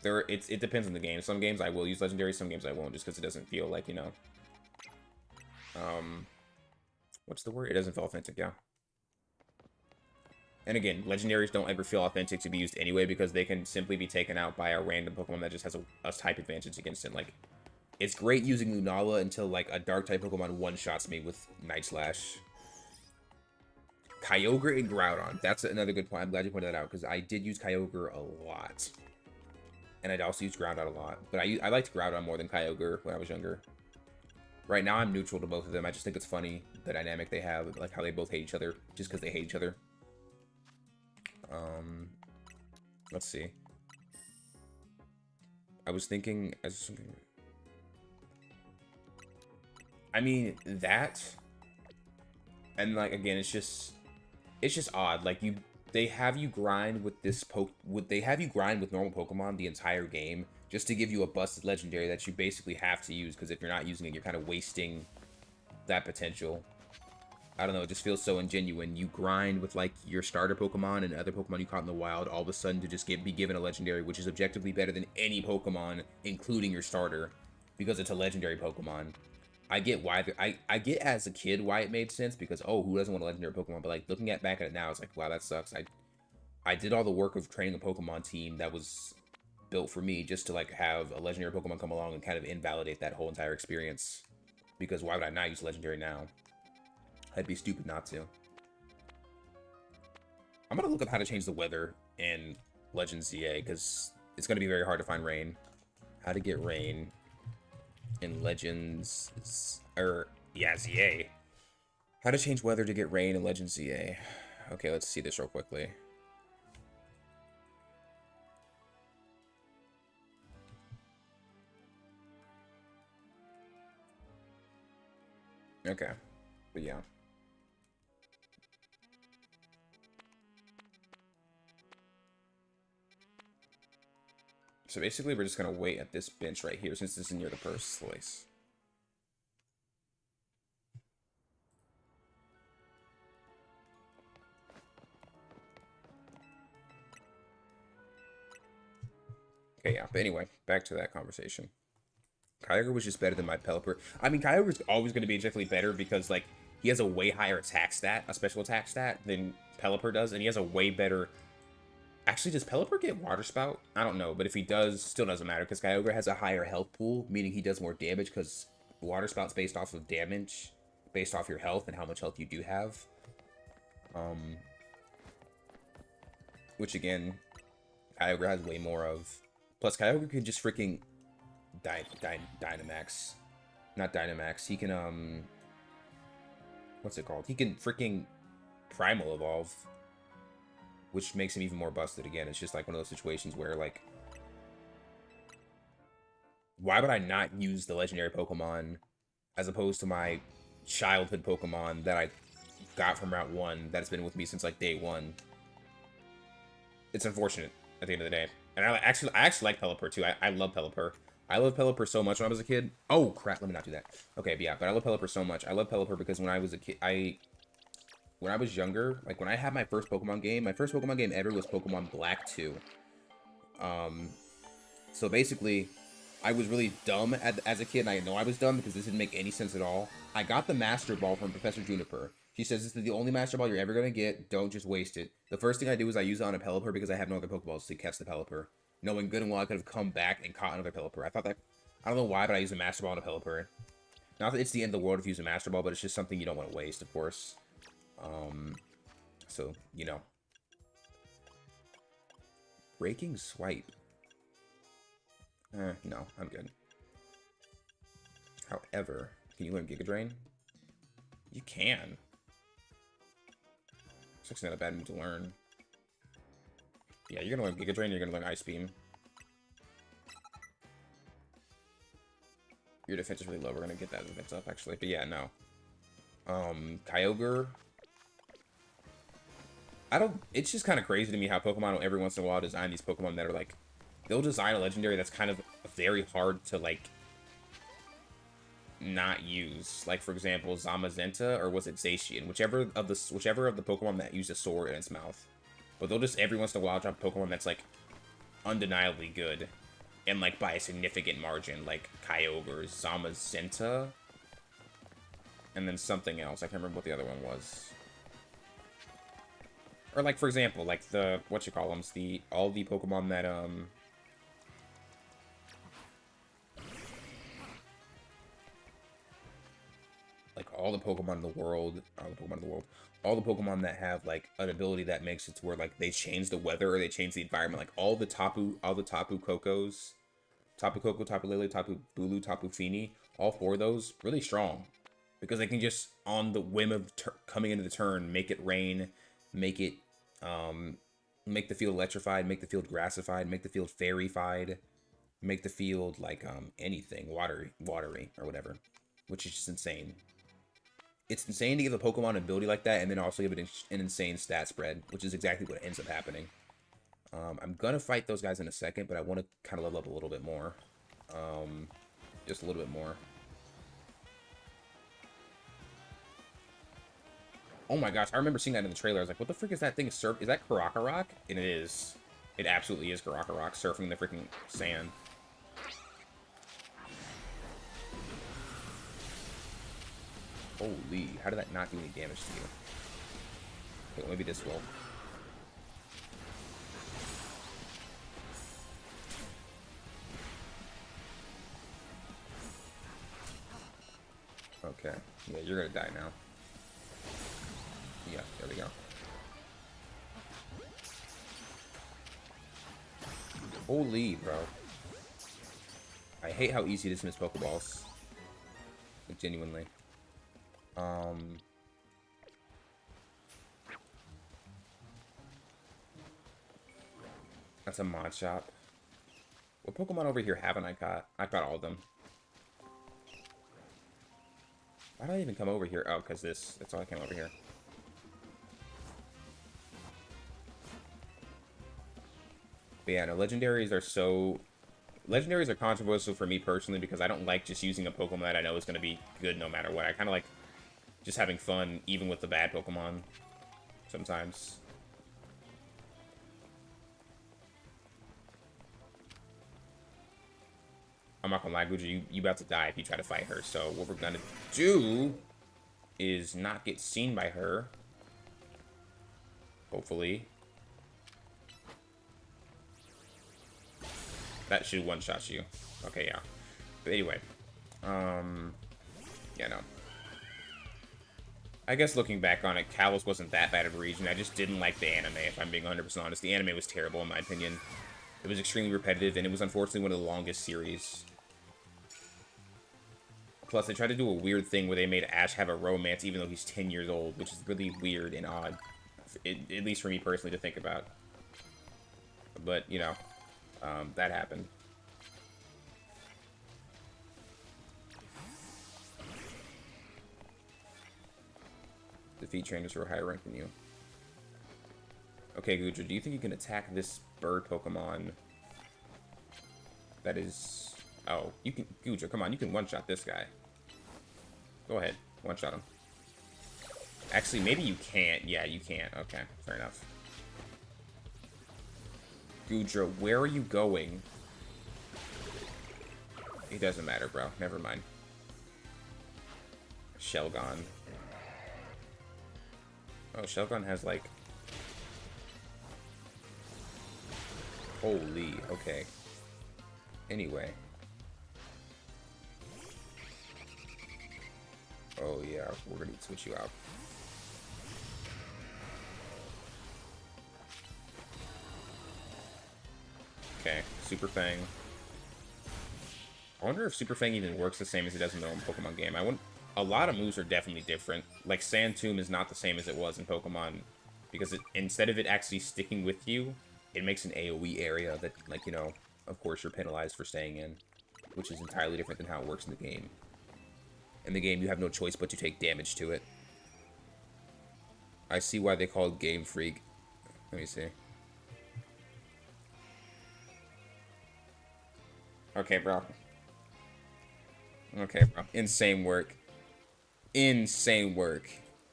It depends on the game. Some games I will use legendaries, some games I won't, just because it doesn't feel like, you know... What's the word? It doesn't feel authentic, yeah. And again, legendaries don't ever feel authentic to be used anyway, because they can simply be taken out by a random Pokemon that just has a type advantage against it. Like, it's great using Lunala until, like, a Dark-type Pokemon one-shots me with Night Slash. Kyogre and Groudon. That's another good point. I'm glad you pointed that out, because I did use Kyogre a lot. And I'd also use Groudon a lot. But I liked Groudon more than Kyogre when I was younger. Right now, I'm neutral to both of them. I just think it's funny, the dynamic they have, like how they both hate each other, just because they hate each other. Let's see. I was thinking as something... I mean, that... And, like, again, it's just odd. Like, they have you grind with this they have you grind with normal Pokemon the entire game just to give you a busted legendary that you basically have to use, because if you're not using it, you're kind of wasting that potential. I don't know, it just feels so ingenuine. You grind with like your starter Pokemon and other Pokemon you caught in the wild, all of a sudden to just be given a legendary, which is objectively better than any Pokemon, including your starter, because it's a legendary Pokemon. I get why I get as a kid why it made sense, because oh, who doesn't want a legendary Pokemon? But like looking back at it now, it's like, wow, that sucks. I did all the work of training a Pokemon team that was built for me just to like have a legendary Pokemon come along and kind of invalidate that whole entire experience. Because why would I not use legendary now? I'd be stupid not to. I'm gonna look up how to change the weather in Legends ZA, because it's gonna be very hard to find rain. How to get rain in Legends, yeah, ZA. How to change weather to get rain in Legends ZA. Okay, let's see this real quickly. Okay, but yeah. So basically, we're just gonna wait at this bench right here, since this is near the first place. Okay, yeah, but anyway, back to that conversation. Kyogre was just better than my Pelipper. I mean, Kyogre's always going to be definitely better because, like, he has a way higher attack stat, a special attack stat, than Pelipper does, and he has a way better... Actually, does Pelipper get Water Spout? I don't know, but if he does, still doesn't matter, because Kyogre has a higher health pool, meaning he does more damage, because Water Spout's based off of damage, based off your health, and how much health you do have. Which, again, Kyogre has way more of... Plus, Kyogre can just freaking... Dynamax. Not Dynamax. He can, what's it called? He can freaking Primal Evolve. Which makes him even more busted again. It's just like one of those situations where, like... Why would I not use the legendary Pokemon as opposed to my childhood Pokemon that I got from Route 1 that's been with me since, like, day 1? It's unfortunate at the end of the day. And I actually like Pelipper, too. I love Pelipper. I love Pelipper so much when I was a kid. Oh, crap. Let me not do that. Okay, but yeah. But I love Pelipper so much. I love Pelipper because when I was a kid, when I was younger, like when I had my first Pokemon game ever was Pokemon Black 2. So basically, I was really dumb as a kid, and I know I was dumb because this didn't make any sense at all. I got the Master Ball from Professor Juniper. She says this is the only Master Ball you're ever going to get. Don't just waste it. The first thing I do is I use it on a Pelipper because I have no other Pokeballs to catch the Pelipper. Knowing good and well I could have come back and caught another Pelipper. I thought that... I don't know why, but I use a Master Ball on a Pelipper. Not that it's the end of the world if you use a Master Ball, but it's just something you don't want to waste, of course. So, you know. Breaking Swipe. No, I'm good. However, can you learn Giga Drain? You can. It's actually not a bad move to learn. Yeah, you're gonna learn Giga Drain, you're gonna learn Ice Beam. Your defense is really low, we're gonna get that defense up, actually. But yeah, no. Kyogre. It's just kind of crazy to me how Pokemon will every once in a while design these Pokemon that are like, they'll design a legendary that's kind of very hard to like not use. Like for example, Zamazenta, or was it Zacian? Whichever of the Pokemon that used a sword in its mouth. But they'll just every once in a while drop a Pokemon that's like undeniably good, and like by a significant margin, like Kyogre, Zamazenta, and then something else. I can't remember what the other one was. Or like for example, like the all the Pokemon that like all the Pokemon in the world, all the Pokemon that have like an ability that makes it to where like they change the weather or they change the environment, like all the Tapu Kokos, Tapu Koko, Tapu Lele, Tapu Bulu, Tapu Fini, all four of those really strong because they can just on the whim of coming into the turn make it rain, make it make the field electrified, make the field grassified, make the field fairyfied, make the field like anything watery or whatever, which is just insane. It's insane to give a Pokemon an ability like that and then also give it an insane stat spread, which is exactly what ends up happening. I'm gonna fight those guys in a second, but I want to kind of level up a little bit more. Just a little bit more. Oh my gosh, I remember seeing that in the trailer. I was like, what the frick is that thing? Is that Karakarok? And it is. It absolutely is Karakarok surfing the freaking sand. Holy, how did that not do any damage to you? Okay, well, maybe this will. Okay, yeah, you're gonna die now. Yeah, there we go. Holy, bro. I hate how easy it is to miss Pokeballs. Like, genuinely. That's a mod shop. What Pokemon over here haven't I caught? I caught all of them. Why did I even come over here? Oh, because that's why I came over here. But yeah, no, legendaries are so... Legendaries are controversial for me personally because I don't like just using a Pokemon that I know is going to be good no matter what. I kind of like just having fun even with the bad Pokemon sometimes. I'm not gonna lie, Guja, you about to die if you try to fight her. So what we're gonna do is not get seen by her. Hopefully. That should one-shot you. Okay, yeah. But anyway. Yeah, no. I guess looking back on it, Kalos wasn't that bad of a region. I just didn't like the anime, if I'm being 100% honest. The anime was terrible, in my opinion. It was extremely repetitive, and it was unfortunately one of the longest series. Plus, they tried to do a weird thing where they made Ash have a romance even though he's 10 years old, which is really weird and odd. At least for me personally to think about. But, you know, that happened. Defeat trainers who are higher ranked than you. Okay, Guja, do you think you can attack this bird Pokemon? That is... Oh, you can... Guja, come on, you can one-shot this guy. Go ahead, one-shot him. Actually, maybe you can't. Yeah, you can't. Okay, fair enough. Guja, where are you going? It doesn't matter, bro. Never mind. Shelgon. Oh, Shelgon has, like... Holy, okay. Anyway. Oh, yeah, we're gonna need to switch you out. Okay, Super Fang. I wonder if Super Fang even works the same as it does in the Pokemon game. A lot of moves are definitely different. Like, Sand Tomb is not the same as it was in Pokemon, because instead of it actually sticking with you, it makes an AoE area that, like, you know, of course you're penalized for staying in, which is entirely different than how it works in the game. In the game, you have no choice but to take damage to it. I see why they call it Game Freak. Let me see. Okay, bro. Okay, bro. Insane work. Insane work.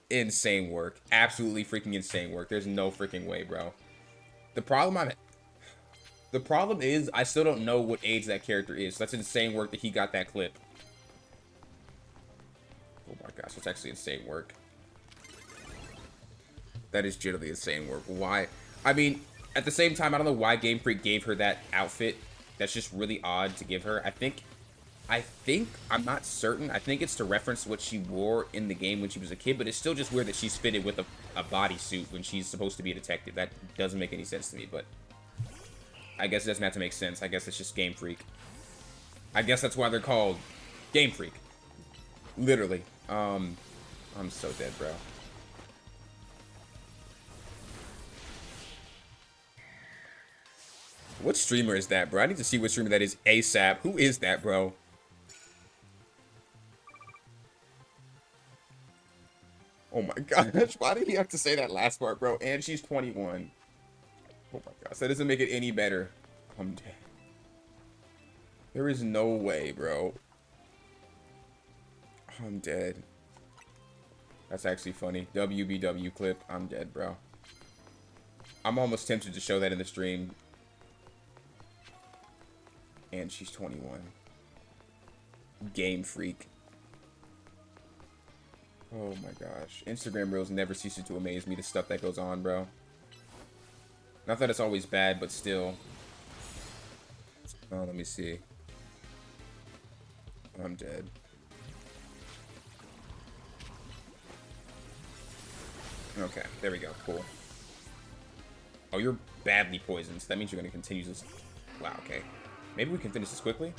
Insane work. Absolutely freaking insane work. There's no freaking way, bro. The problem is I still don't know what age that character is. So that's insane work that he got that clip. Oh my gosh, that's actually insane work. That is generally insane work. Why? I mean, at the same time, I don't know why Game Freak gave her that outfit. That's just really odd to give her. I think, I'm not certain. I think it's to reference what she wore in the game when she was a kid, but it's still just weird that she's fitted with a bodysuit when she's supposed to be a detective. That doesn't make any sense to me, but I guess it doesn't have to make sense. I guess it's just Game Freak. I guess that's why they're called Game Freak. Literally. I'm so dead, bro. What streamer is that, bro? I need to see what streamer that is ASAP. Who is that, bro? gosh, why did he have to say that last part, bro? And she's 21. Oh my gosh, that doesn't make it any better. I'm dead. There is no way, bro. I'm dead. That's actually funny. WBW clip. I'm dead, bro. I'm almost tempted to show that in the stream. And she's 21. Game freak. Oh my gosh. Instagram Reels never ceases to amaze me, the stuff that goes on, bro. Not that it's always bad, but still. Oh, let me see. I'm dead. Okay, there we go. Cool. Oh, you're badly poisoned, so that means you're going to continue this. Wow, okay. Maybe we can finish this quickly?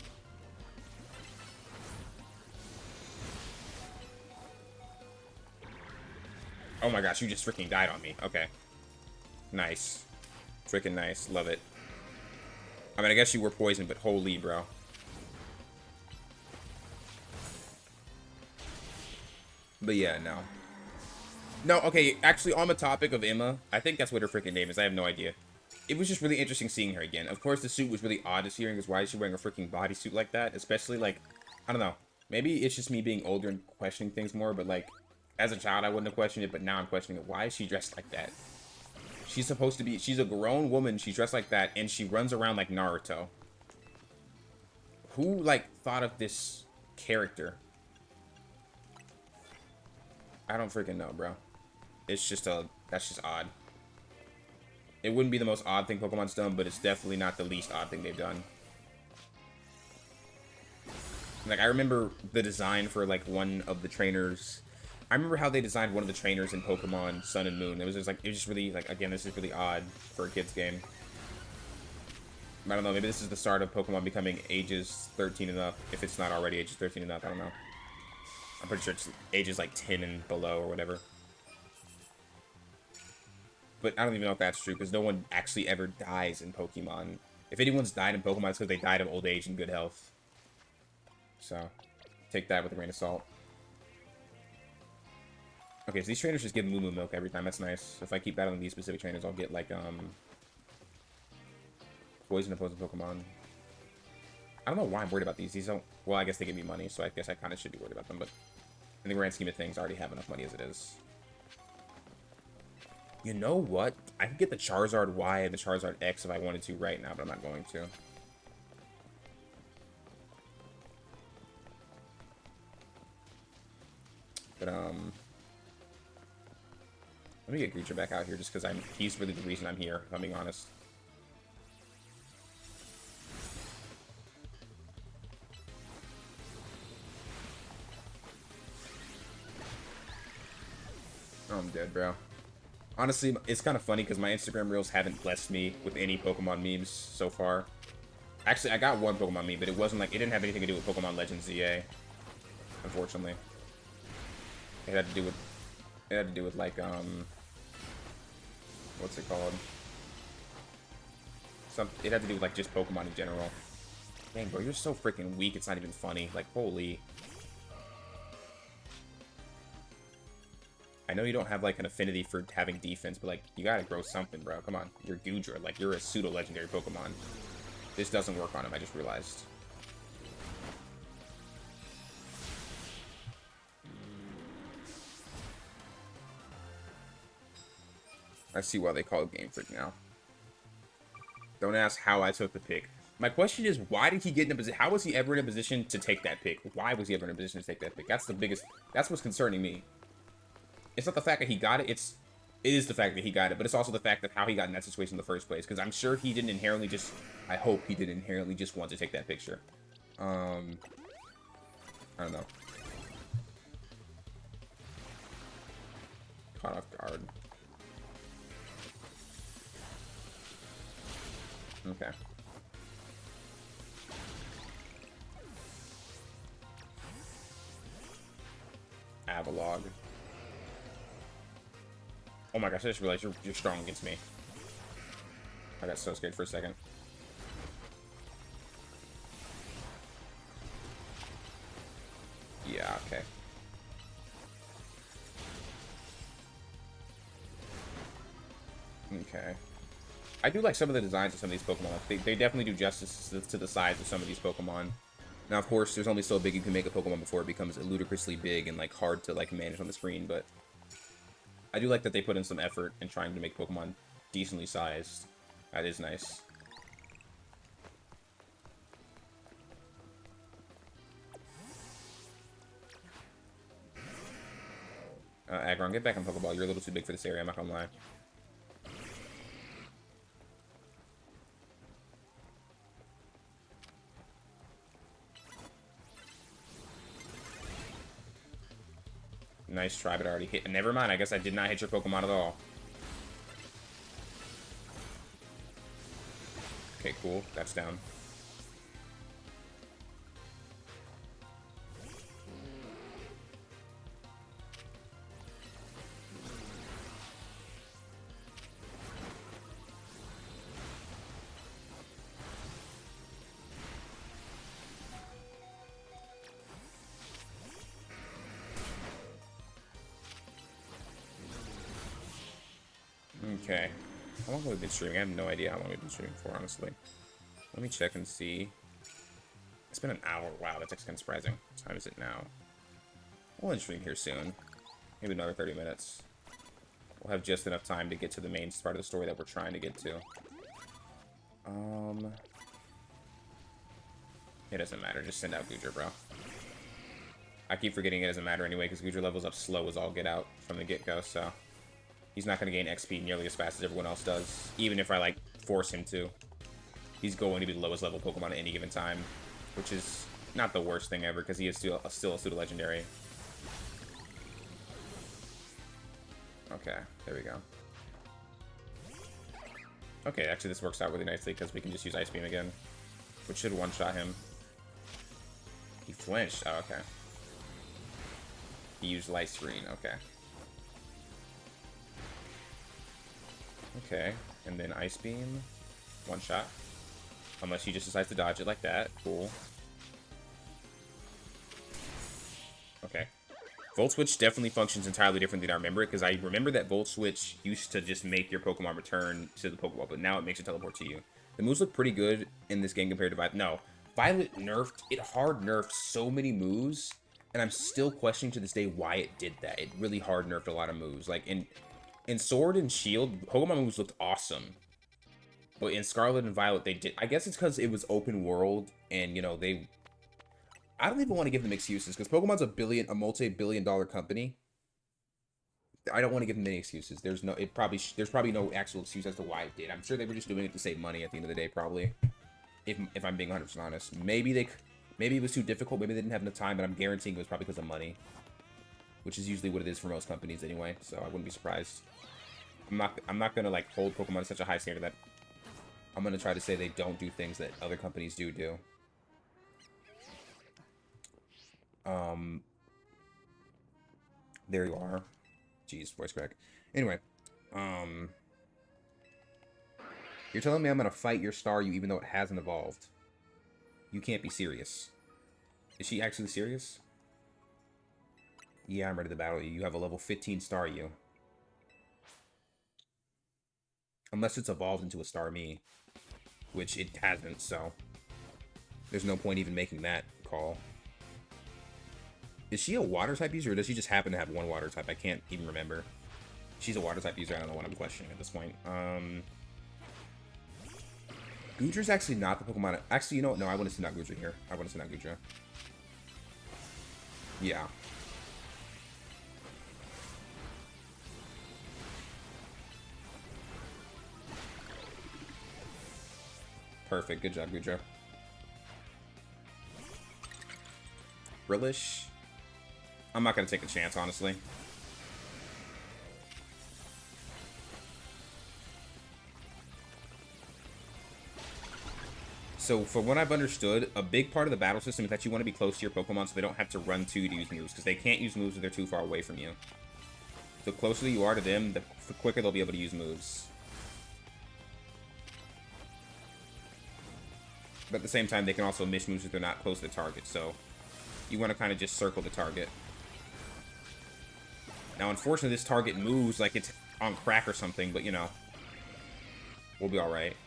Oh my gosh, you just freaking died on me. Okay. Nice. Freaking nice. Love it. I mean, I guess you were poisoned, but holy, bro. But yeah, no. No, okay, actually, on the topic of Emma, I think that's what her freaking name is. I have no idea. It was just really interesting seeing her again. Of course, the suit was really odd to see her, because why is she wearing a freaking bodysuit like that? Especially, like, I don't know. Maybe it's just me being older and questioning things more, but, like, as a child, I wouldn't have questioned it, but now I'm questioning it. Why is she dressed like that? She's supposed to be... She's a grown woman. She's dressed like that, and she runs around like Naruto. Who, like, thought of this character? I don't freaking know, bro. It's just a... That's just odd. It wouldn't be the most odd thing Pokemon's done, but it's definitely not the least odd thing they've done. Like, I remember the design for, like, one of the trainers... I remember how they designed one of the trainers in Pokemon Sun and Moon. It was just like, it was just really, like, again, this is really odd for a kid's game. I don't know, maybe this is the start of Pokemon becoming ages 13 and up, if it's not already ages 13 and up, I don't know. I'm pretty sure it's ages, like, 10 and below or whatever. But I don't even know if that's true, because no one actually ever dies in Pokemon. If anyone's died in Pokemon, it's because they died of old age and good health. So, take that with a grain of salt. Okay, so these trainers just give Moo Moo milk every time. That's nice. If I keep battling these specific trainers, I'll get, like, poison opposing Pokemon. I don't know why I'm worried about these. These don't... Well, I guess they give me money, so I guess I kind of should be worried about them, but in the grand scheme of things, I already have enough money as it is. You know what? I could get the Charizard Y and the Charizard X if I wanted to right now, but I'm not going to. But, let me get Greacher back out here just because he's really the reason I'm here, if I'm being honest. Oh, I'm dead, bro. Honestly, it's kind of funny because my Instagram Reels haven't blessed me with any Pokemon memes so far. Actually, I got one Pokemon meme, but it wasn't like, it didn't have anything to do with Pokemon Legends ZA. Unfortunately. It had to do with like, what's it called? It had to do with, like, just Pokemon in general. Dang, bro, you're so freaking weak, it's not even funny. Like, holy. I know you don't have, like, an affinity for having defense, but, like, you gotta grow something, bro. Come on. You're Goodra. Like, you're a pseudo-legendary Pokemon. This doesn't work on him, I just realized. I see why they call it Game Freak now. Don't ask how I took the pick. My question is, why did he get in a position? How was he ever in a position to take that pick? Why was he ever in a position to take that pick? That's the biggest... That's what's concerning me. It's not the fact that he got it. It is the fact that he got it, but it's also the fact of how he got in that situation in the first place. Because I'm sure he didn't inherently just... I hope he didn't inherently just want to take that picture. I don't know. Caught off guard. Okay. Avalog. Oh my gosh, I just realized you're strong against me. I got so scared for a second. Yeah, okay. I do like some of the designs of some of these Pokemon. Like, they definitely do justice to the size of some of these Pokemon. Now, of course, there's only so big you can make a Pokemon before it becomes ludicrously big and like hard to like manage on the screen. But I do like that they put in some effort in trying to make Pokemon decently sized. That is nice. Aggron, get back in Pokeball. You're a little too big for this area, I'm not gonna lie. Nice try, but I already hit. Never mind, I guess I did not hit your Pokemon at all. Okay, cool. That's down. Okay. How long have we been streaming? I have no idea how long we've been streaming for, honestly. Let me check and see. It's been an hour. Wow, that's actually kind of surprising. What time is it now? We'll end stream here soon. Maybe another 30 minutes. We'll have just enough time to get to the main part of the story that we're trying to get to. It doesn't matter. Just send out Goodra, bro. I keep forgetting it doesn't matter anyway, because Goodra levels up slow as all get out from the get-go, so... He's not going to gain XP nearly as fast as everyone else does, even if I, like, force him to. He's going to be the lowest level Pokemon at any given time, which is not the worst thing ever, because he is still a pseudo-legendary. Okay, there we go. Okay, actually this works out really nicely, because we can just use Ice Beam again, which should one-shot him. He flinched. Oh, okay. He used Light Screen. Okay. Okay, and then Ice Beam, one shot. Unless he just decides to dodge it like that. Cool. Okay. Volt Switch definitely functions entirely different than I remember it, because I remember that Volt Switch used to just make your Pokemon return to the Pokeball, but now it makes it teleport to you. The moves look pretty good in this game compared to Violet. No, Violet nerfed, it hard nerfed so many moves, and I'm still questioning to this day why it did that. It really hard nerfed a lot of moves. Like, in Sword and Shield, Pokemon moves looked awesome. But in Scarlet and Violet, they did... I guess it's because it was open world, and, you know, they... I don't even want to give them excuses, because Pokemon's a multi-billion-dollar company. I don't want to give them any excuses. There's probably no actual excuse as to why it did. I'm sure they were just doing it to save money at the end of the day, probably. If I'm being 100% honest. Maybe it was too difficult, maybe they didn't have enough time, but I'm guaranteeing it was probably because of money. Which is usually what it is for most companies anyway, so I wouldn't be surprised. I'm not gonna like hold Pokemon to such a high standard that I'm gonna try to say they don't do things that other companies do. There you are. Jeez, voice crack. Anyway, you're telling me I'm gonna fight your Staryu even though it hasn't evolved? You can't be serious. Is she actually serious? Yeah, I'm ready to battle you. You have a level 15 Staryu. Unless it's evolved into a Starmie. Which it hasn't, so... There's no point even making that call. Is she a water type user, or does she just happen to have one water type? I can't even remember. She's a water type user, I don't know what I'm questioning at this point. Goodra's actually not the Pokemon... Actually, you know what? No, I want to send out Goodra here. I want to send out Goodra. Yeah. Perfect. Good job, Goodra. Brillish. I'm not going to take a chance, honestly. So, for what I've understood, a big part of the battle system is that you want to be close to your Pokemon so they don't have to run to use moves, because they can't use moves if they're too far away from you. The closer you are to them, the quicker they'll be able to use moves. But at the same time, they can also miss moves if they're not close to the target, so you want to kind of just circle the target. Now, unfortunately, this target moves like it's on crack or something, but, you know, We'll be alright.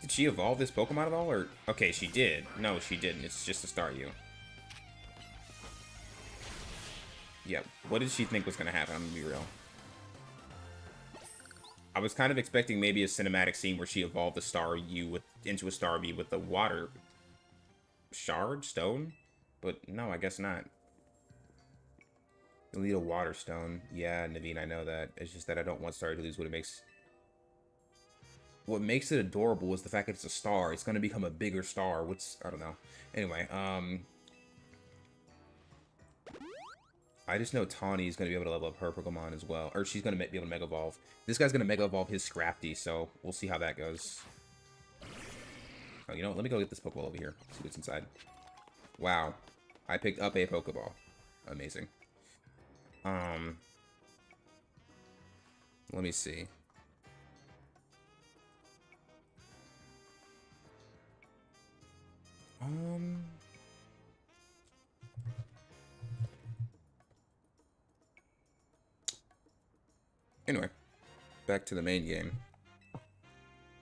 Did she evolve this Pokemon at all? Or okay, she did. No, she didn't. It's just a Staryu. Yeah, what did she think was going to happen? I'm going to be real. I was kind of expecting maybe a cinematic scene where she evolved the Staryu into a Starmie with the water stone? But no, I guess not. You'll need a water stone. Yeah, Naveen, I know that. It's just that I don't want Staryu to lose what it makes. What makes it adorable is the fact that it's a star. It's going to become a bigger star, which, I don't know. Anyway, I just know Tawny is going to be able to level up her Pokemon as well. Or she's going to be able to Mega Evolve. This guy's going to Mega Evolve his Scrafty, so we'll see how that goes. Oh, you know what? Let me go get this Pokeball over here. See what's inside. Wow. I picked up a Pokeball. Amazing. Let me see. Anyway, back to the main game.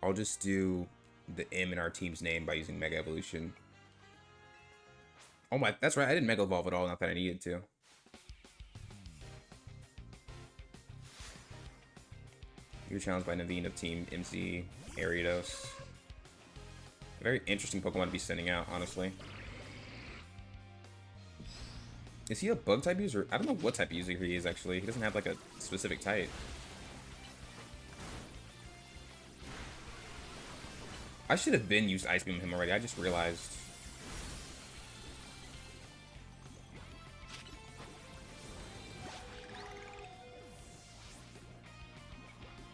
I'll just do the M in our team's name by using Mega Evolution. Oh my, that's right, I didn't Mega Evolve at all, not that I needed to. You're challenged by Naveen of Team MC Ariados. A very interesting Pokemon to be sending out, honestly. Is he a bug type user? I don't know what type of user he is, actually. He doesn't have, like, a specific type. I should have been used Ice Beam him already. I just realized.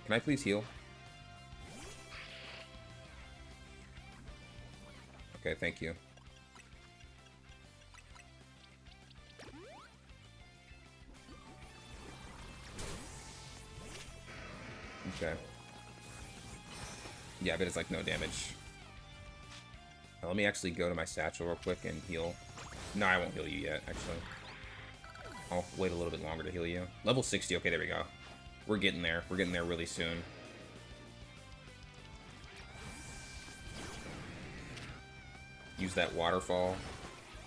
Can I please heal? Okay, thank you. Okay. Yeah, but it's like no damage. Now, let me actually go to my satchel real quick and heal. No, I won't heal you yet, actually. I'll wait a little bit longer to heal you. Level 60, okay, there we go. We're getting there. We're getting there really soon. Use that waterfall.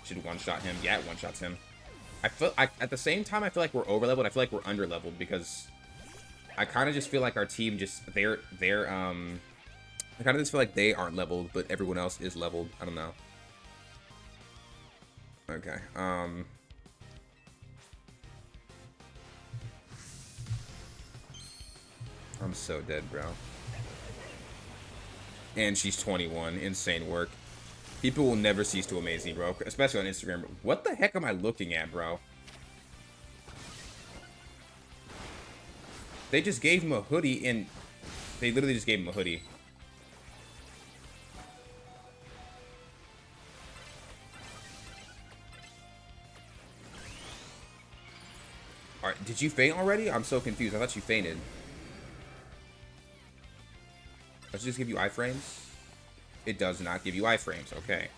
Should one-shot him. Yeah, it one-shots him. At the same time, I feel like we're over-leveled. I feel like we're under-leveled because I kind of just feel like our team just, I kind of just feel like they aren't leveled, but everyone else is leveled. I don't know. Okay, I'm so dead, bro. And she's 21. Insane work. People will never cease to amaze me, bro. Especially on Instagram. What the heck am I looking at, bro? They just gave him a hoodie and... They literally just gave him a hoodie. Alright, did you faint already? I'm so confused. I thought you fainted. Does it just give you iframes? It does not give you iframes. Okay.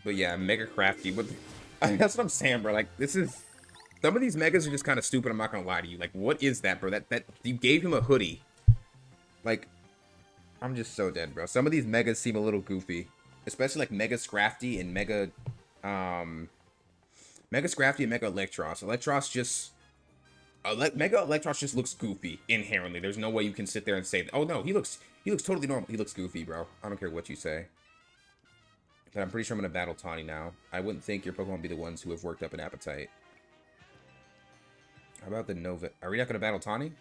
But yeah, Mega Crafty. That's what I'm saying, bro. Like, this is... Some of these Megas are just kind of stupid, I'm not gonna lie to you. Like, what is that, bro? That you gave him a hoodie. Like... I'm just so dead, bro. Some of these Megas seem a little goofy. Especially like Mega Scrafty and Mega Scrafty and Mega Electros. Electros just... Mega Electros just looks goofy, inherently. There's no way you can sit there and say, oh no, he looks totally normal. He looks goofy, bro. I don't care what you say. But I'm pretty sure I'm gonna battle Tawny now. I wouldn't think your Pokemon would be the ones who have worked up an appetite. How about the Nova? Are we not gonna battle Tawny?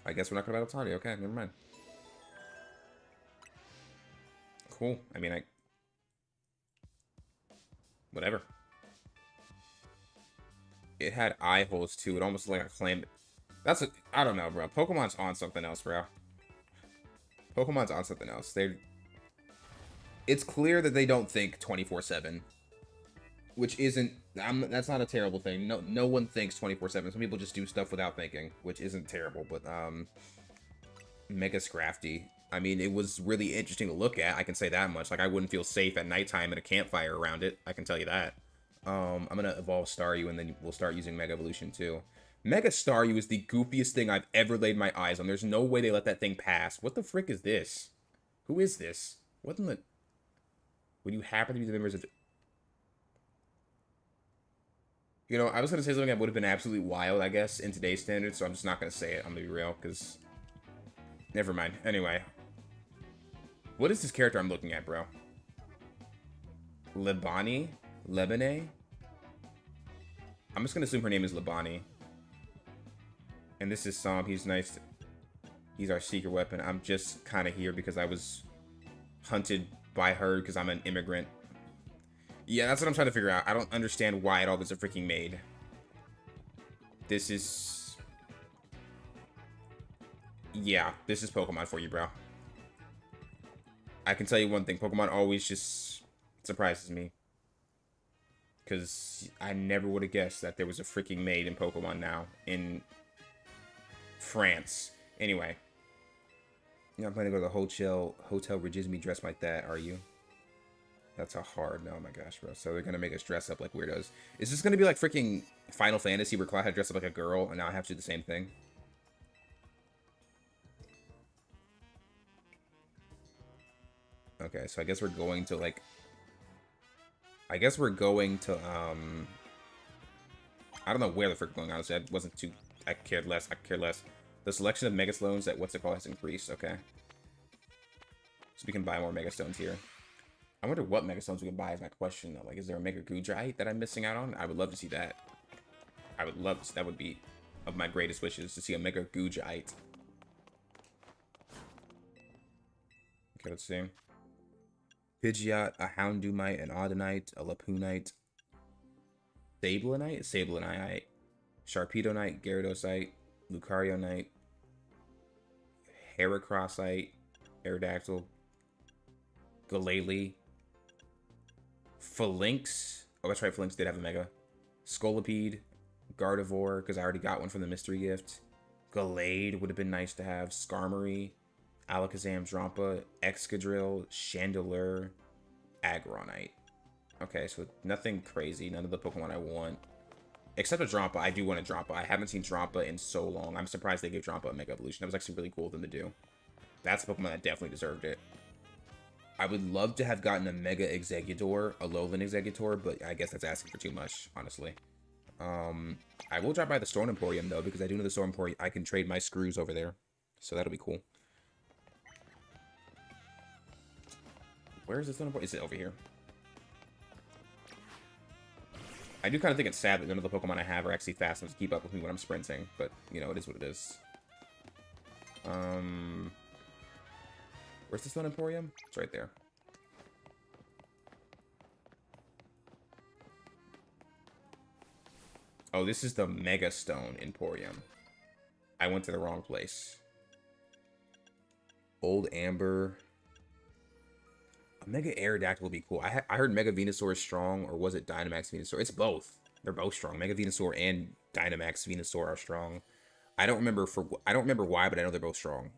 I guess we're not gonna battle Tawny. Okay, never mind. Cool. I mean, whatever. It had eye holes too. It almost looked like a claim. I don't know, bro. Pokemon's on something else, bro. Pokemon's on something else. It's clear that they don't think 24/7. Which isn't... that's not a terrible thing. No one thinks 24/7. Some people just do stuff without thinking, which isn't terrible, but Mega Scrafty. I mean, it was really interesting to look at. I can say that much. Like, I wouldn't feel safe at nighttime in a campfire around it. I can tell you that. I'm gonna evolve Staryu, and then we'll start using Mega Evolution too. Mega Staryu is the goofiest thing I've ever laid my eyes on. There's no way they let that thing pass. What the frick is this? Who is this? What in the... Would you happen to be the members of... You know, I was gonna say something that would have been absolutely wild, I guess, in today's standards, so I'm just not gonna say it. I'm gonna be real, because... Never mind. Anyway. What is this character I'm looking at, bro? Lebani? Lebane? I'm just gonna assume her name is Lebani. And this is Som. He's nice. He's our secret weapon. I'm just kind of here because I was hunted by her because I'm an immigrant. Yeah, that's what I'm trying to figure out. I don't understand why it all gets a freaking maid. This is... Yeah, this is Pokemon for you, bro. I can tell you one thing. Pokemon always just surprises me. Because I never would have guessed that there was a freaking maid in Pokemon now. In France. Anyway. You're not planning to go to the hotel Regisme dressed like that, are you? That's a hard no. Oh my gosh, bro. So they're going to make us dress up like weirdos. Is this going to be like freaking Final Fantasy where Cloud had to dress up like a girl and now I have to do the same thing? Okay, so I guess we're going to like... I guess we're going to, I don't know where the frick we're going, honestly. I wasn't too... I cared less. I cared less. The selection of Mega Stones at what's it called has increased. Okay. So we can buy more Mega Stones here. I wonder what Mega Stones we can buy is my question, though. Like, is there a Mega Gudrite that I'm missing out on? I would love to see that. I would love to... That would be of my greatest wishes, to see a Mega Gudrite. Okay, let's see. Pidgeot, a Houndoomite, an Audinite, a Lapunite, Sablenite, Sharpedo-Knight, Gyarados-ite, Lucario-Knight, Heracrossite, Aerodactyl, Glalie, Phalanx. Oh, that's right, Phalanx did have a Mega. Scolipede, Gardevoir, because I already got one from the mystery gift. Gallade would have been nice to have. Skarmory, Alakazam, Drampa, Excadrill, Chandelure, Aggronite. Okay, so nothing crazy. None of the Pokemon I want. Except a Drampa. I do want a Drampa. I haven't seen Drampa in so long. I'm surprised they gave Drampa a Mega Evolution. That was actually really cool of them to do. That's a Pokemon that definitely deserved it. I would love to have gotten a Mega Exeggutor, a Alolan Exeggutor, but I guess that's asking for too much, honestly. I will drop by the Storm Emporium, though, because I do know the Storm Emporium. I can trade my screws over there. So that'll be cool. Where is the Storm Emporium? Is it over here? I do kind of think it's sad that none of the Pokemon I have are actually fast enough to keep up with me when I'm sprinting. But, you know, it is what it is. Where's the Stone Emporium? It's right there. Oh, this is the Mega Stone Emporium. I went to the wrong place. Old Amber. A Mega Aerodactyl would be cool. I heard Mega Venusaur is strong, or was it Dynamax Venusaur? It's both. They're both strong. Mega Venusaur and Dynamax Venusaur are strong. I don't remember why, but I know they're both strong.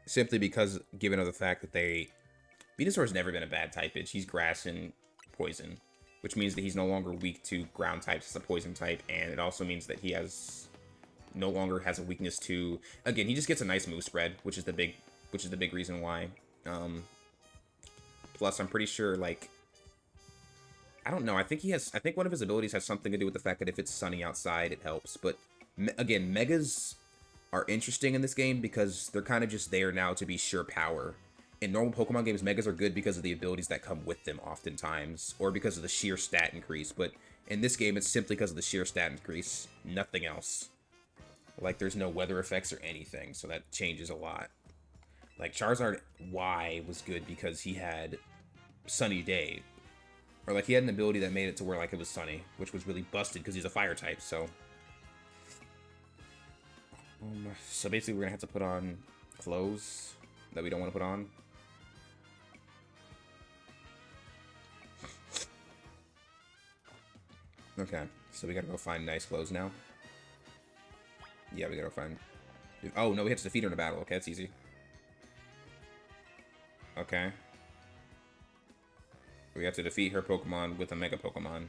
Simply because, given the fact that Venusaur's never been a bad typage. He's grass and poison, which means that he's no longer weak to ground types as a poison type, and it also means that he no longer has a weakness to... Again, he just gets a nice move spread, which is the big reason why. Plus, I'm pretty sure, like... I don't know, I think one of his abilities has something to do with the fact that if it's sunny outside, it helps. But, again, Megas are interesting in this game because they're kind of just there now to be sure power. In normal Pokemon games, Megas are good because of the abilities that come with them oftentimes, or because of the sheer stat increase, but in this game, it's simply because of the sheer stat increase, nothing else. Like, there's no weather effects or anything, so that changes a lot. Like, Charizard Y was good because he had Sunny Day, or like, he had an ability that made it to where, like, it was sunny, which was really busted because he's a fire type, so... So basically, we're gonna have to put on clothes that we don't want to put on. Okay, so we gotta go find nice clothes now. Yeah, we gotta find... Oh, no, we have to defeat her in a battle. Okay, that's easy. Okay. We have to defeat her Pokemon with a Mega Pokemon.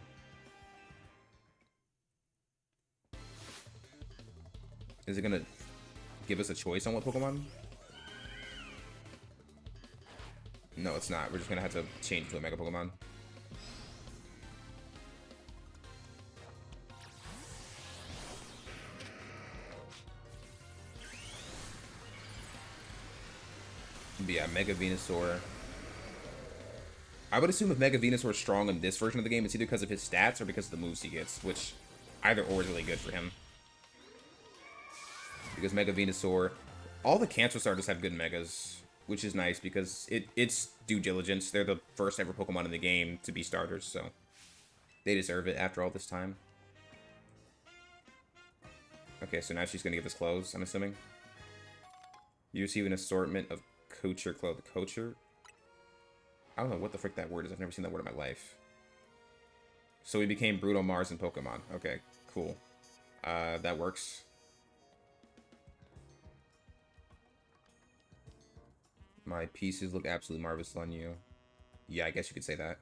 Is it gonna give us a choice on what Pokemon? No, it's not. We're just gonna have to change to a Mega Pokemon. But yeah, Mega Venusaur. I would assume if Mega Venusaur is strong in this version of the game, it's either because of his stats or because of the moves he gets, which either or is really good for him. Because Mega Venusaur, all the Cancer starters have good Megas, which is nice because it's due diligence. They're the first ever Pokemon in the game to be starters, so they deserve it after all this time. Okay, so now she's going to give us clothes, I'm assuming. You receive an assortment of couture clothes. Couture? I don't know what the frick that word is. I've never seen that word in my life. So we became Bruno Mars in Pokemon. Okay, cool. That works. My pieces look absolutely marvelous on you. Yeah, I guess you could say that.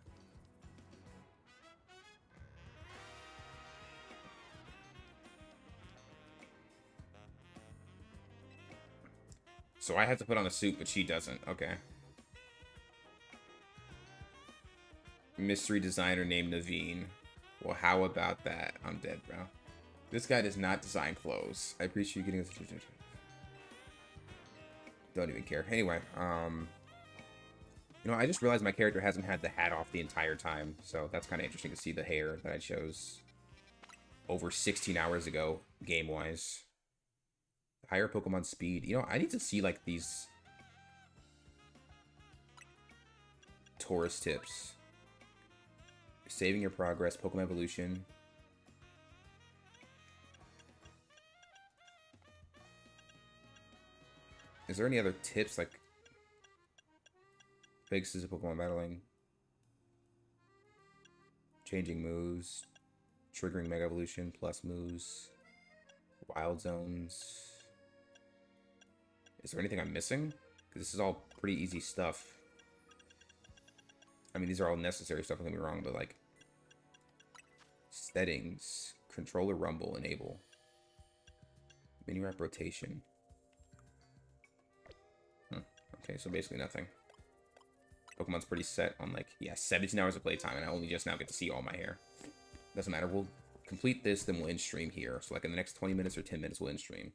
So I have to put on a suit, but she doesn't. Okay. Mystery designer named Naveen. Well, how about that? I'm dead, bro. This guy does not design clothes. I appreciate you getting this. Don't even care. Anyway, you know, I just realized my character hasn't had the hat off the entire time, so that's kind of interesting to see the hair that I chose over 16 hours ago, game-wise. Higher Pokemon speed. You know, I need to see, like, these Taurus tips. Saving your progress, Pokemon evolution. Is there any other tips, like fixes of Pokemon battling? Changing moves. Triggering Mega Evolution, plus moves. Wild zones. Is there anything I'm missing? Because this is all pretty easy stuff. I mean, these are all necessary stuff, don't get me wrong, but like... Settings. Controller rumble, enable. Mini wrap rotation. Okay, so basically nothing. Pokemon's pretty set on like, yeah, 17 hours of playtime, and I only just now get to see all my hair. Doesn't matter, we'll complete this, then we'll end stream here. So like in the next 20 minutes or 10 minutes, we'll end stream.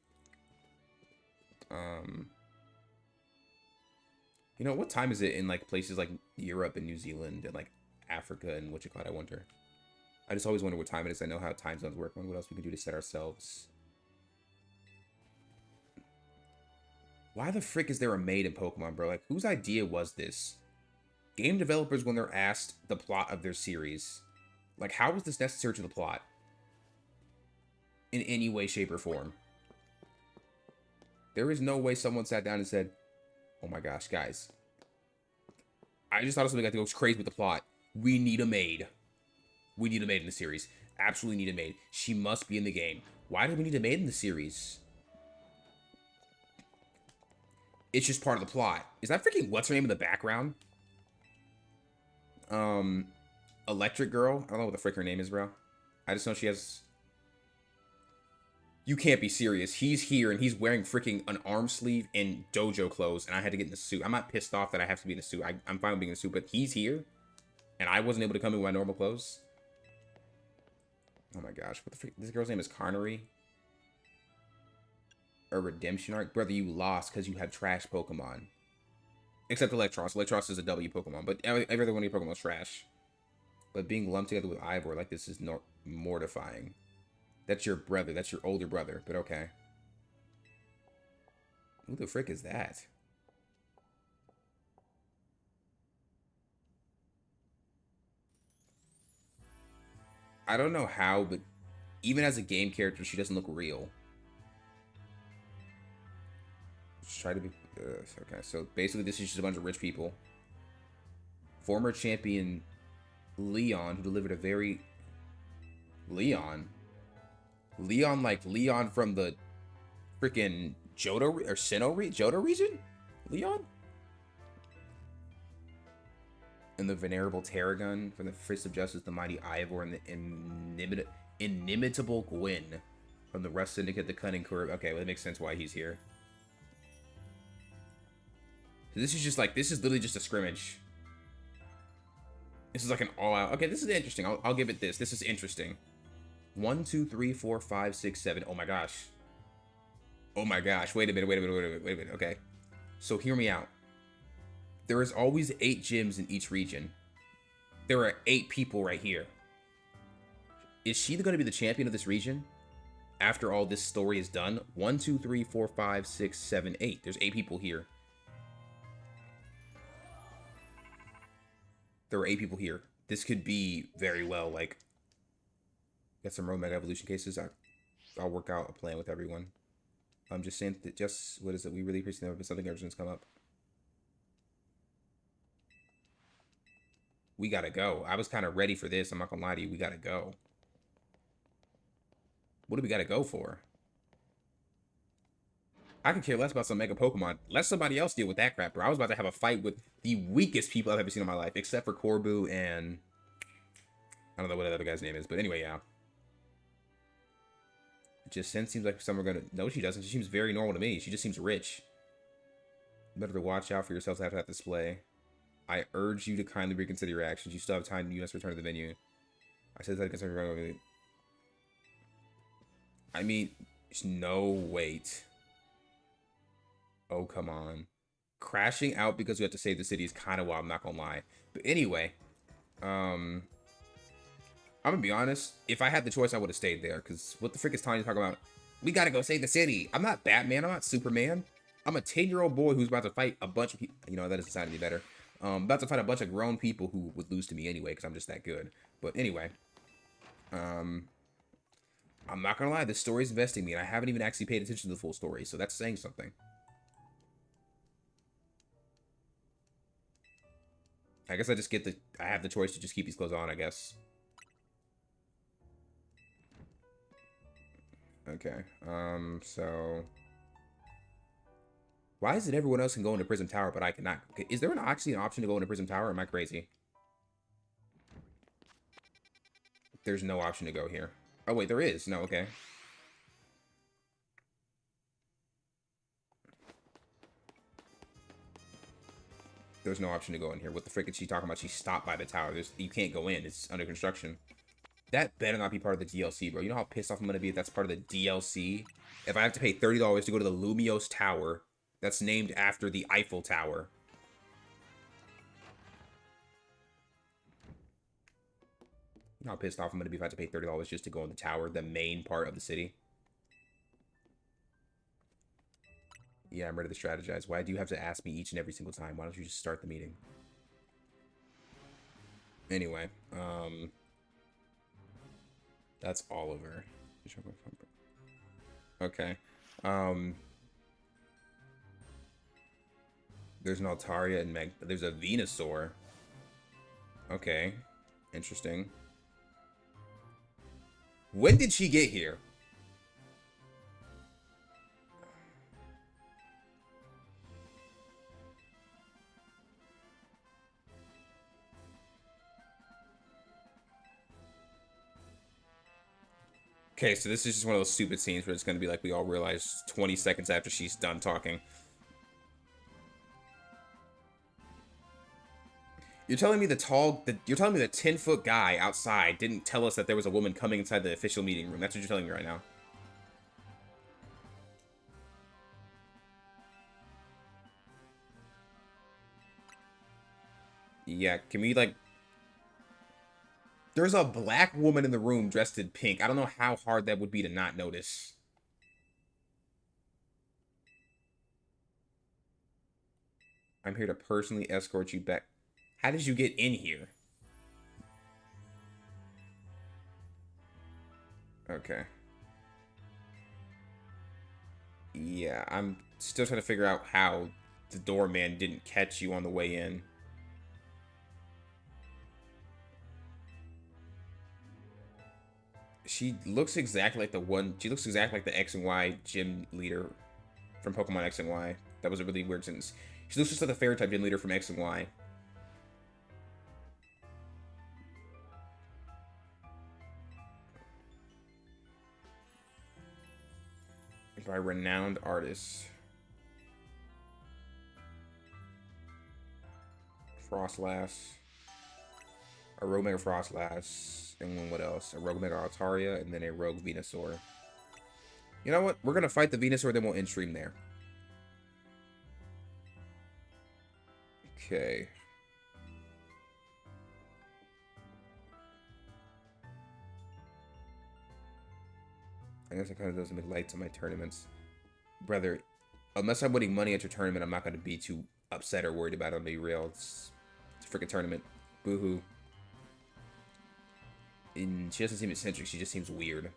You know, what time is it in like places like Europe and New Zealand and like Africa and what you call it, I wonder. I just always wonder what time it is. I know how time zones work. What else we can do to set ourselves. Why the frick is there a maid in Pokemon, bro? Like, whose idea was this? Game developers, when they're asked the plot of their series, like, how was this necessary to the plot? In any way, shape, or form. There is no way someone sat down and said, oh my gosh, guys. I just thought of something that goes crazy with the plot. We need a maid. We need a maid in the series. Absolutely need a maid. She must be in the game. Why do we need a maid in the series? It's just part of the plot. Is that freaking what's her name in the background? Electric Girl? I don't know what the frick her name is, bro. I just know she has... You can't be serious. He's here and he's wearing freaking an arm sleeve and dojo clothes, and I had to get in the suit. I'm not pissed off that I have to be in a suit. I'm fine with being in a suit, but he's here, and I wasn't able to come in with my normal clothes. Oh my gosh, what the freak? This girl's name is Carnery. A redemption arc? Brother, you lost because you have trash Pokemon. Except Electros. Electros is a W Pokemon, but every other one of your Pokemon is trash. But being lumped together with Ivor like this is mortifying. That's your brother. That's your older brother, but okay. Who the frick is that? I don't know how, but even as a game character, she doesn't look real. Let's try to be... okay, so basically this is just a bunch of rich people. Former champion Leon, who delivered a very... Leon like Leon from the freaking Johto or Johto region? Leon? And the venerable Terragun from the Fist of Justice, the mighty Ivor, and the inimitable Gwyn from the Rust Syndicate, the Cunning Curve. Okay, well, it makes sense why he's here. So this is just like, this is literally just a scrimmage. This is like an all-out. Okay, this is interesting. I'll give it this. This is interesting. 1, 2, 3, 4, 5, 6, 7. Oh my gosh. Oh my gosh. Wait a minute. Okay. So hear me out. There is always 8 gyms in each region. There are 8 people right here. Is she going to be the champion of this region after all this story is done? 1, 2, 3, 4, 5, 6, 7, 8. There's 8 people here. There are 8 people here. This could be very well, like, get some Road Mega Evolution cases. I'll work out a plan with everyone. I'm just saying that what is it? We really appreciate that, but something urgent's come up. We gotta go. I was kind of ready for this. I'm not gonna lie to you. We gotta go. What do we gotta go for? I could care less about some Mega Pokemon. Let somebody else deal with that crap, bro. I was about to have a fight with the weakest people I've ever seen in my life, except for Corbu and I don't know what that other guy's name is, but anyway, yeah. Just seems like some are gonna. No, she doesn't. She seems very normal to me. She just seems rich. Better to watch out for yourselves after that display. I urge you to kindly reconsider your actions. You still have time. You must return to the venue. I said that concern. I mean, no, wait. Oh, come on. Crashing out because we have to save the city is kind of wild, I'm not gonna lie. But anyway, I'm gonna be honest. If I had the choice, I would have stayed there. Because what the frick is Tanya talking about? We gotta go save the city. I'm not Batman. I'm not Superman. I'm a 10-year-old boy who's about to fight a bunch of people. You know, that doesn't sound any better. About to fight a bunch of grown people who would lose to me anyway, because I'm just that good. But anyway, I'm not gonna lie. This story's investing me, and I haven't even actually paid attention to the full story, so that's saying something. I guess I just get I have the choice to just keep these clothes on, I guess. Okay, so... Why is it everyone else can go into Prism Tower, but I cannot? Is there actually an option to go into Prism Tower, or am I crazy? There's no option to go here. Oh, wait, there is. No, okay. There's no option to go in here. What the frick is she talking about? She stopped by the tower. You can't go in. It's under construction. That better not be part of the DLC, bro. You know how pissed off I'm going to be if that's part of the DLC? If I have to pay $30 to go to the Lumiose Tower that's named after the Eiffel Tower. You know how pissed off I'm going to be if I have to pay $30 just to go in the tower, the main part of the city? Yeah, I'm ready to strategize. Why do you have to ask me each and every single time? Why don't you just start the meeting? Anyway, that's Oliver. Okay. There's an Altaria and there's a Venusaur. Okay. Interesting. When did she get here? Okay, so this is just one of those stupid scenes where it's going to be like we all realize 20 seconds after she's done talking. You're telling me the 10-foot guy outside didn't tell us that there was a woman coming inside the official meeting room. That's what you're telling me right now. Yeah, can we, like... There's a black woman in the room dressed in pink. I don't know how hard that would be to not notice. I'm here to personally escort you back. How did you get in here? Okay. Yeah, I'm still trying to figure out how the doorman didn't catch you on the way in. She looks exactly like the one. She looks exactly like the X and Y gym leader from Pokemon X and Y. That was a really weird sentence. She looks just like the fairy type gym leader from X and Y. By renowned artists. Frostlass. A Rogue Mega Frostlass. And then what else? A Rogue Mega Altaria, and then a Rogue Venusaur. You know what? We're going to fight the Venusaur, then we'll end stream there. Okay. I guess it kind of doesn't make lights on my tournaments. Brother, unless I'm winning money at your tournament, I'm not going to be too upset or worried about it. I'll be real. It's a freaking tournament. Boo-hoo. And she doesn't seem eccentric. She just seems weird.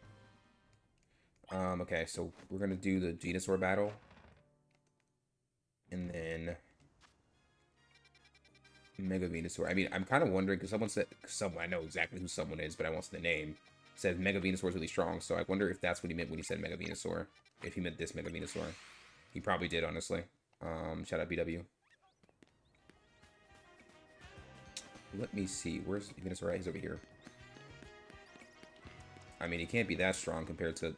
Okay, so we're going to do the Venusaur battle. And then Mega Venusaur. I mean, I'm kind of wondering, because someone said, I know exactly who someone is, but I won't say the name. Said Mega Venusaur is really strong, so I wonder if that's what he meant when he said Mega Venusaur. If he meant this Mega Venusaur. He probably did, honestly. Shout out BW. Let me see. Where's Venusaur at? He's over here. I mean, he can't be that strong compared to...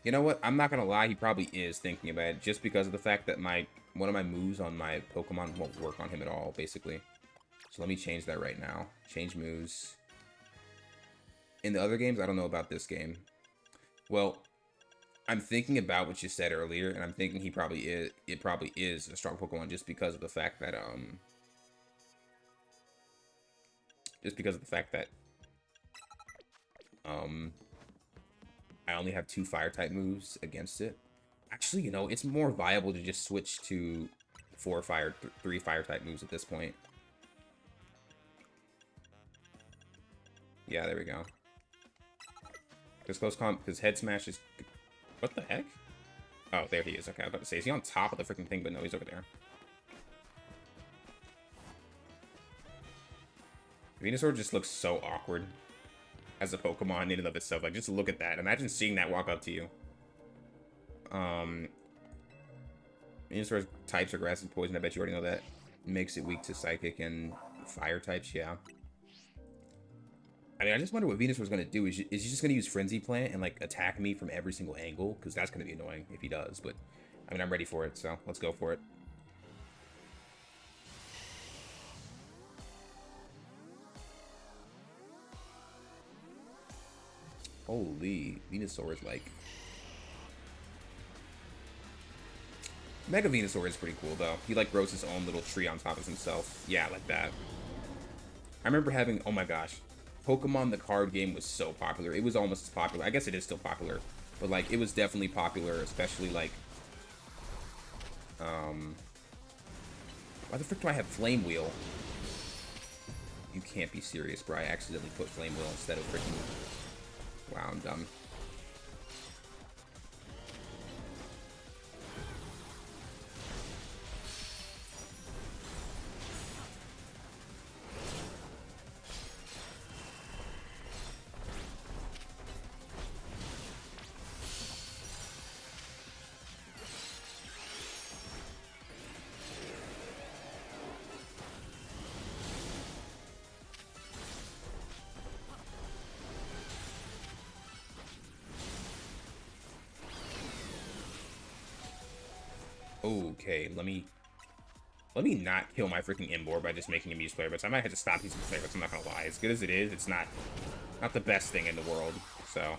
You know what? I'm not going to lie. He probably is thinking about it, just because of the fact that one of my moves on my Pokemon won't work on him at all, basically. So let me change that right now. Change moves. In the other games, I don't know about this game. Well, I'm thinking about what you said earlier, and I'm thinking it probably is a strong Pokemon just because of the fact that I only have 2 fire type moves against it. Actually, you know, it's more viable to just switch to 3 fire type moves at this point. Yeah, there we go. Because Head Smash is... What the heck? Oh, there he is. Okay, I was about to say, is he on top of the freaking thing? But no, he's over there. Venusaur just looks so awkward as a Pokemon in and of itself. Like, just look at that. Imagine seeing that walk up to you. Venusaur's types are grass and poison. I bet you already know that. Makes it weak to Psychic and Fire types, yeah. I mean, I just wonder what Venusaur's going to do. Is he just going to use Frenzy Plant and, like, attack me from every single angle? Because that's going to be annoying if he does. But, I mean, I'm ready for it, so let's go for it. Holy, Venusaur is, like... Mega Venusaur is pretty cool, though. He, like, grows his own little tree on top of himself. Yeah, like that. I remember having... Oh, my gosh. Pokemon the card game was so popular. It was almost as popular. I guess it is still popular. But, like, it was definitely popular, especially, like... Why the frick do I have Flame Wheel? You can't be serious, bro. I accidentally put Flame Wheel instead of freaking... Wow, I'm dumb. Okay, let me not kill my freaking Imbor by just making him use Flare Blitz. I might have to stop using Flare Blitz, I'm not gonna lie. As good as it is, it's not the best thing in the world, so.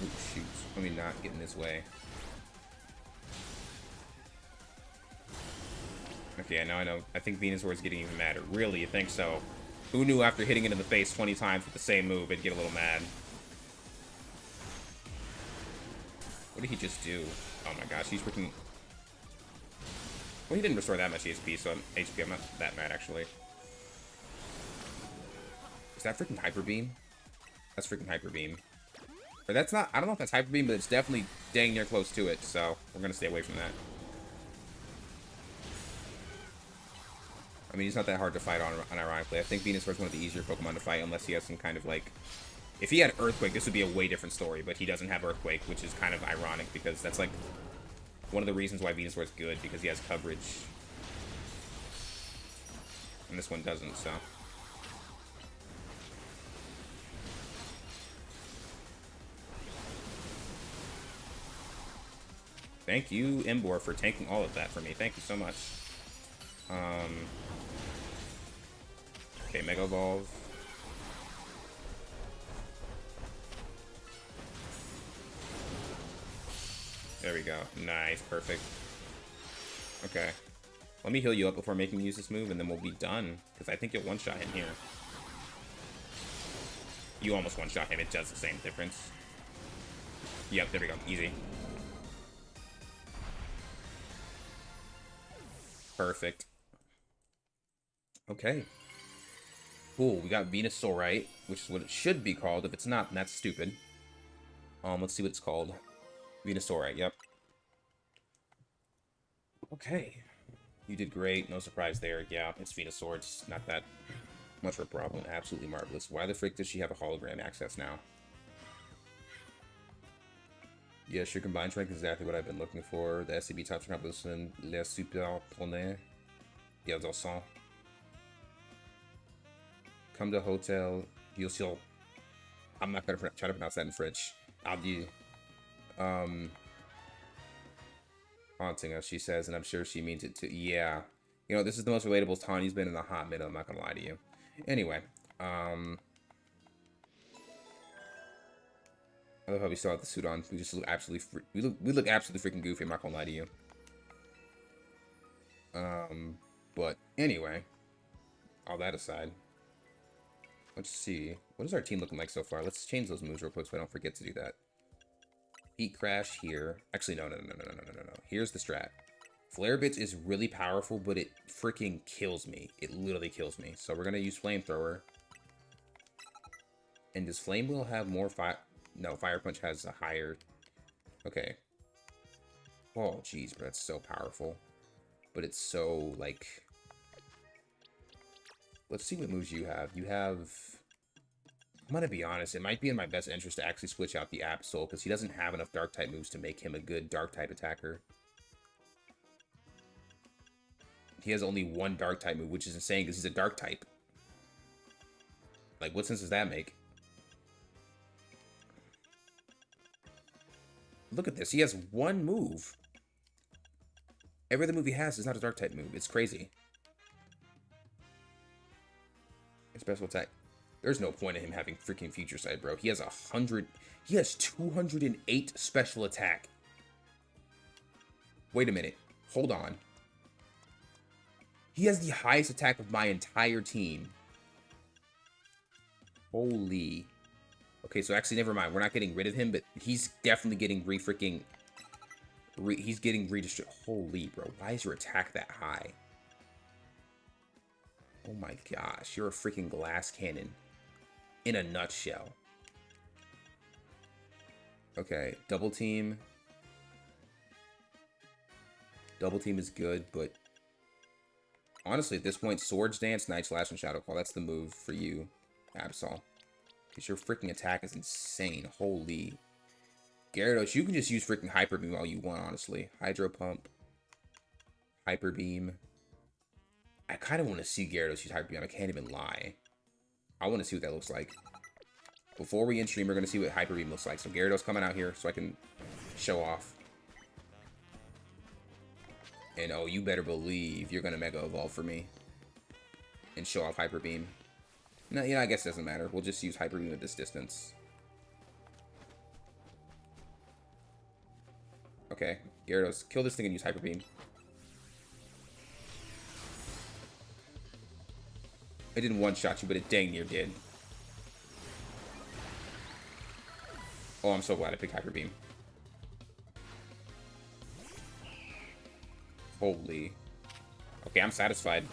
Oh, shoot. Let me not get in this way. Okay, now I know. I think Venusaur is getting even madder. Really? You think so? Who knew after hitting it in the face 20 times with the same move, it'd get a little mad? What did he just do? Oh my gosh, he's freaking... Well, he didn't restore that much HP, so I'm not that mad, actually. Is that freaking Hyper Beam? That's freaking Hyper Beam. But that's not... I don't know if that's Hyper Beam, but it's definitely dang near close to it, so we're gonna stay away from that. I mean, he's not that hard to fight on, ironically. I think Venusaur's one of the easier Pokemon to fight, unless he has some kind of, like... If he had Earthquake, this would be a way different story, but he doesn't have Earthquake, which is kind of ironic, because that's, like, one of the reasons why Venusaur is good, because he has coverage. And this one doesn't, so... Thank you, Embor, for tanking all of that for me. Thank you so much. Okay, Mega Evolve. There we go. Nice, perfect. Okay. Let me heal you up before making me use this move, and then we'll be done. Because I think you'll one-shot him here. You almost one-shot him. It does the same difference. Yep, there we go. Easy. Perfect. Okay. Cool. We got Venusaurite, which is what it should be called. If it's not, then that's stupid. Let's see what it's called. Venusaurite, yep. Okay. You did great. No surprise there. Yeah, it's Venusaur. It's not that much of a problem. Absolutely marvelous. Why the frick does she have a hologram access now? Yes, your combined strength is exactly what I've been looking for. The SCB top composition, les super preneurs, ils en sont. Come to hotel, you'll. I'm not gonna try to pronounce that in French. Adieu. Haunting us, she says, and I'm sure she means it too. Yeah. You know, this is the most relatable Tanya's been in a hot minute, I'm not gonna lie to you. Anyway, I love how we still have the suit on. We just look absolutely we look absolutely freaking goofy, I'm not gonna lie to you. But anyway, all that aside, let's see. What is our team looking like so far? Let's change those moves real quick so I don't forget to do that. Heat Crash here. Actually, no. Here's the strat. Flare Bits is really powerful, but it freaking kills me. It literally kills me. So we're gonna use Flamethrower. And does Flame Wheel have more fire? No, Fire Punch has a higher... Okay. Oh, jeez, bro. That's so powerful. But it's so, like... Let's see what moves you have. You have... I'm gonna be honest. It might be in my best interest to actually switch out the Absol, because he doesn't have enough Dark-type moves to make him a good Dark-type attacker. He has only one Dark-type move, which is insane, because he's a Dark-type. Like, what sense does that make? Look at this. He has one move. Every other move he has is not a Dark-type move. It's crazy. Special attack. There's no point in him having freaking Future Sight, bro. He has 100... He has 208 special attack. Wait a minute. Hold on. He has the highest attack of my entire team. Holy... Okay, so actually, never mind. We're not getting rid of him, but he's definitely getting he's getting redistributed. Holy, bro. Why is your attack that high? Oh my gosh. You're a freaking glass cannon. In a nutshell. Okay, Double Team. Double Team is good, but... Honestly, at this point, Swords Dance, Night Slash, and Shadow Claw. That's the move for you, Absol. Because your freaking attack is insane. Holy. Gyarados, you can just use freaking Hyper Beam all you want, honestly. Hydro Pump. Hyper Beam. I kind of want to see Gyarados use Hyper Beam. I can't even lie. I want to see what that looks like. Before we end stream, we're going to see what Hyper Beam looks like. So Gyarados coming out here so I can show off. And oh, you better believe you're going to Mega Evolve for me. And show off Hyper Beam. No, you know, I guess it doesn't matter. We'll just use Hyper Beam at this distance. Okay, Gyarados, kill this thing and use Hyper Beam. It didn't one-shot you, but it dang near did. Oh, I'm so glad I picked Hyper Beam. Holy. Okay, I'm satisfied.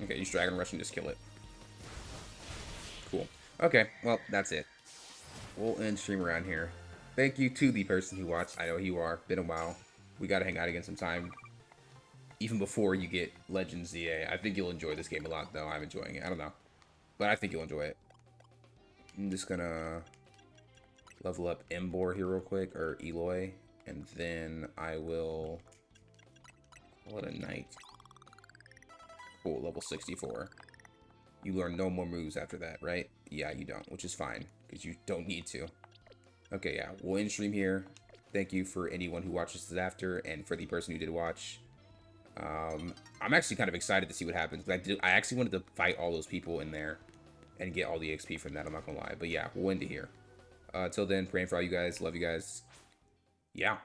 Okay, use Dragon Rush and just kill it. Cool. Okay, well, that's it. We'll end stream around here. Thank you to the person who watched. I know who you are. Been a while. We gotta hang out again sometime. Even before you get Legends ZA. I think you'll enjoy this game a lot, though. I'm enjoying it. I don't know. But I think you'll enjoy it. I'm just gonna level up Embor here real quick, or Eloy. And then I will call it a night. Cool, level 64. You learn no more moves after that, right? Yeah, you don't, which is fine, because you don't need to. Okay, yeah, we'll end stream here. Thank you for anyone who watches this after, and for the person who did watch. I'm actually kind of excited to see what happens. I actually wanted to fight all those people in there and get all the XP from that, I'm not gonna lie. But yeah, we'll end it here. Till then, praying for all you guys. Love you guys. Yeah.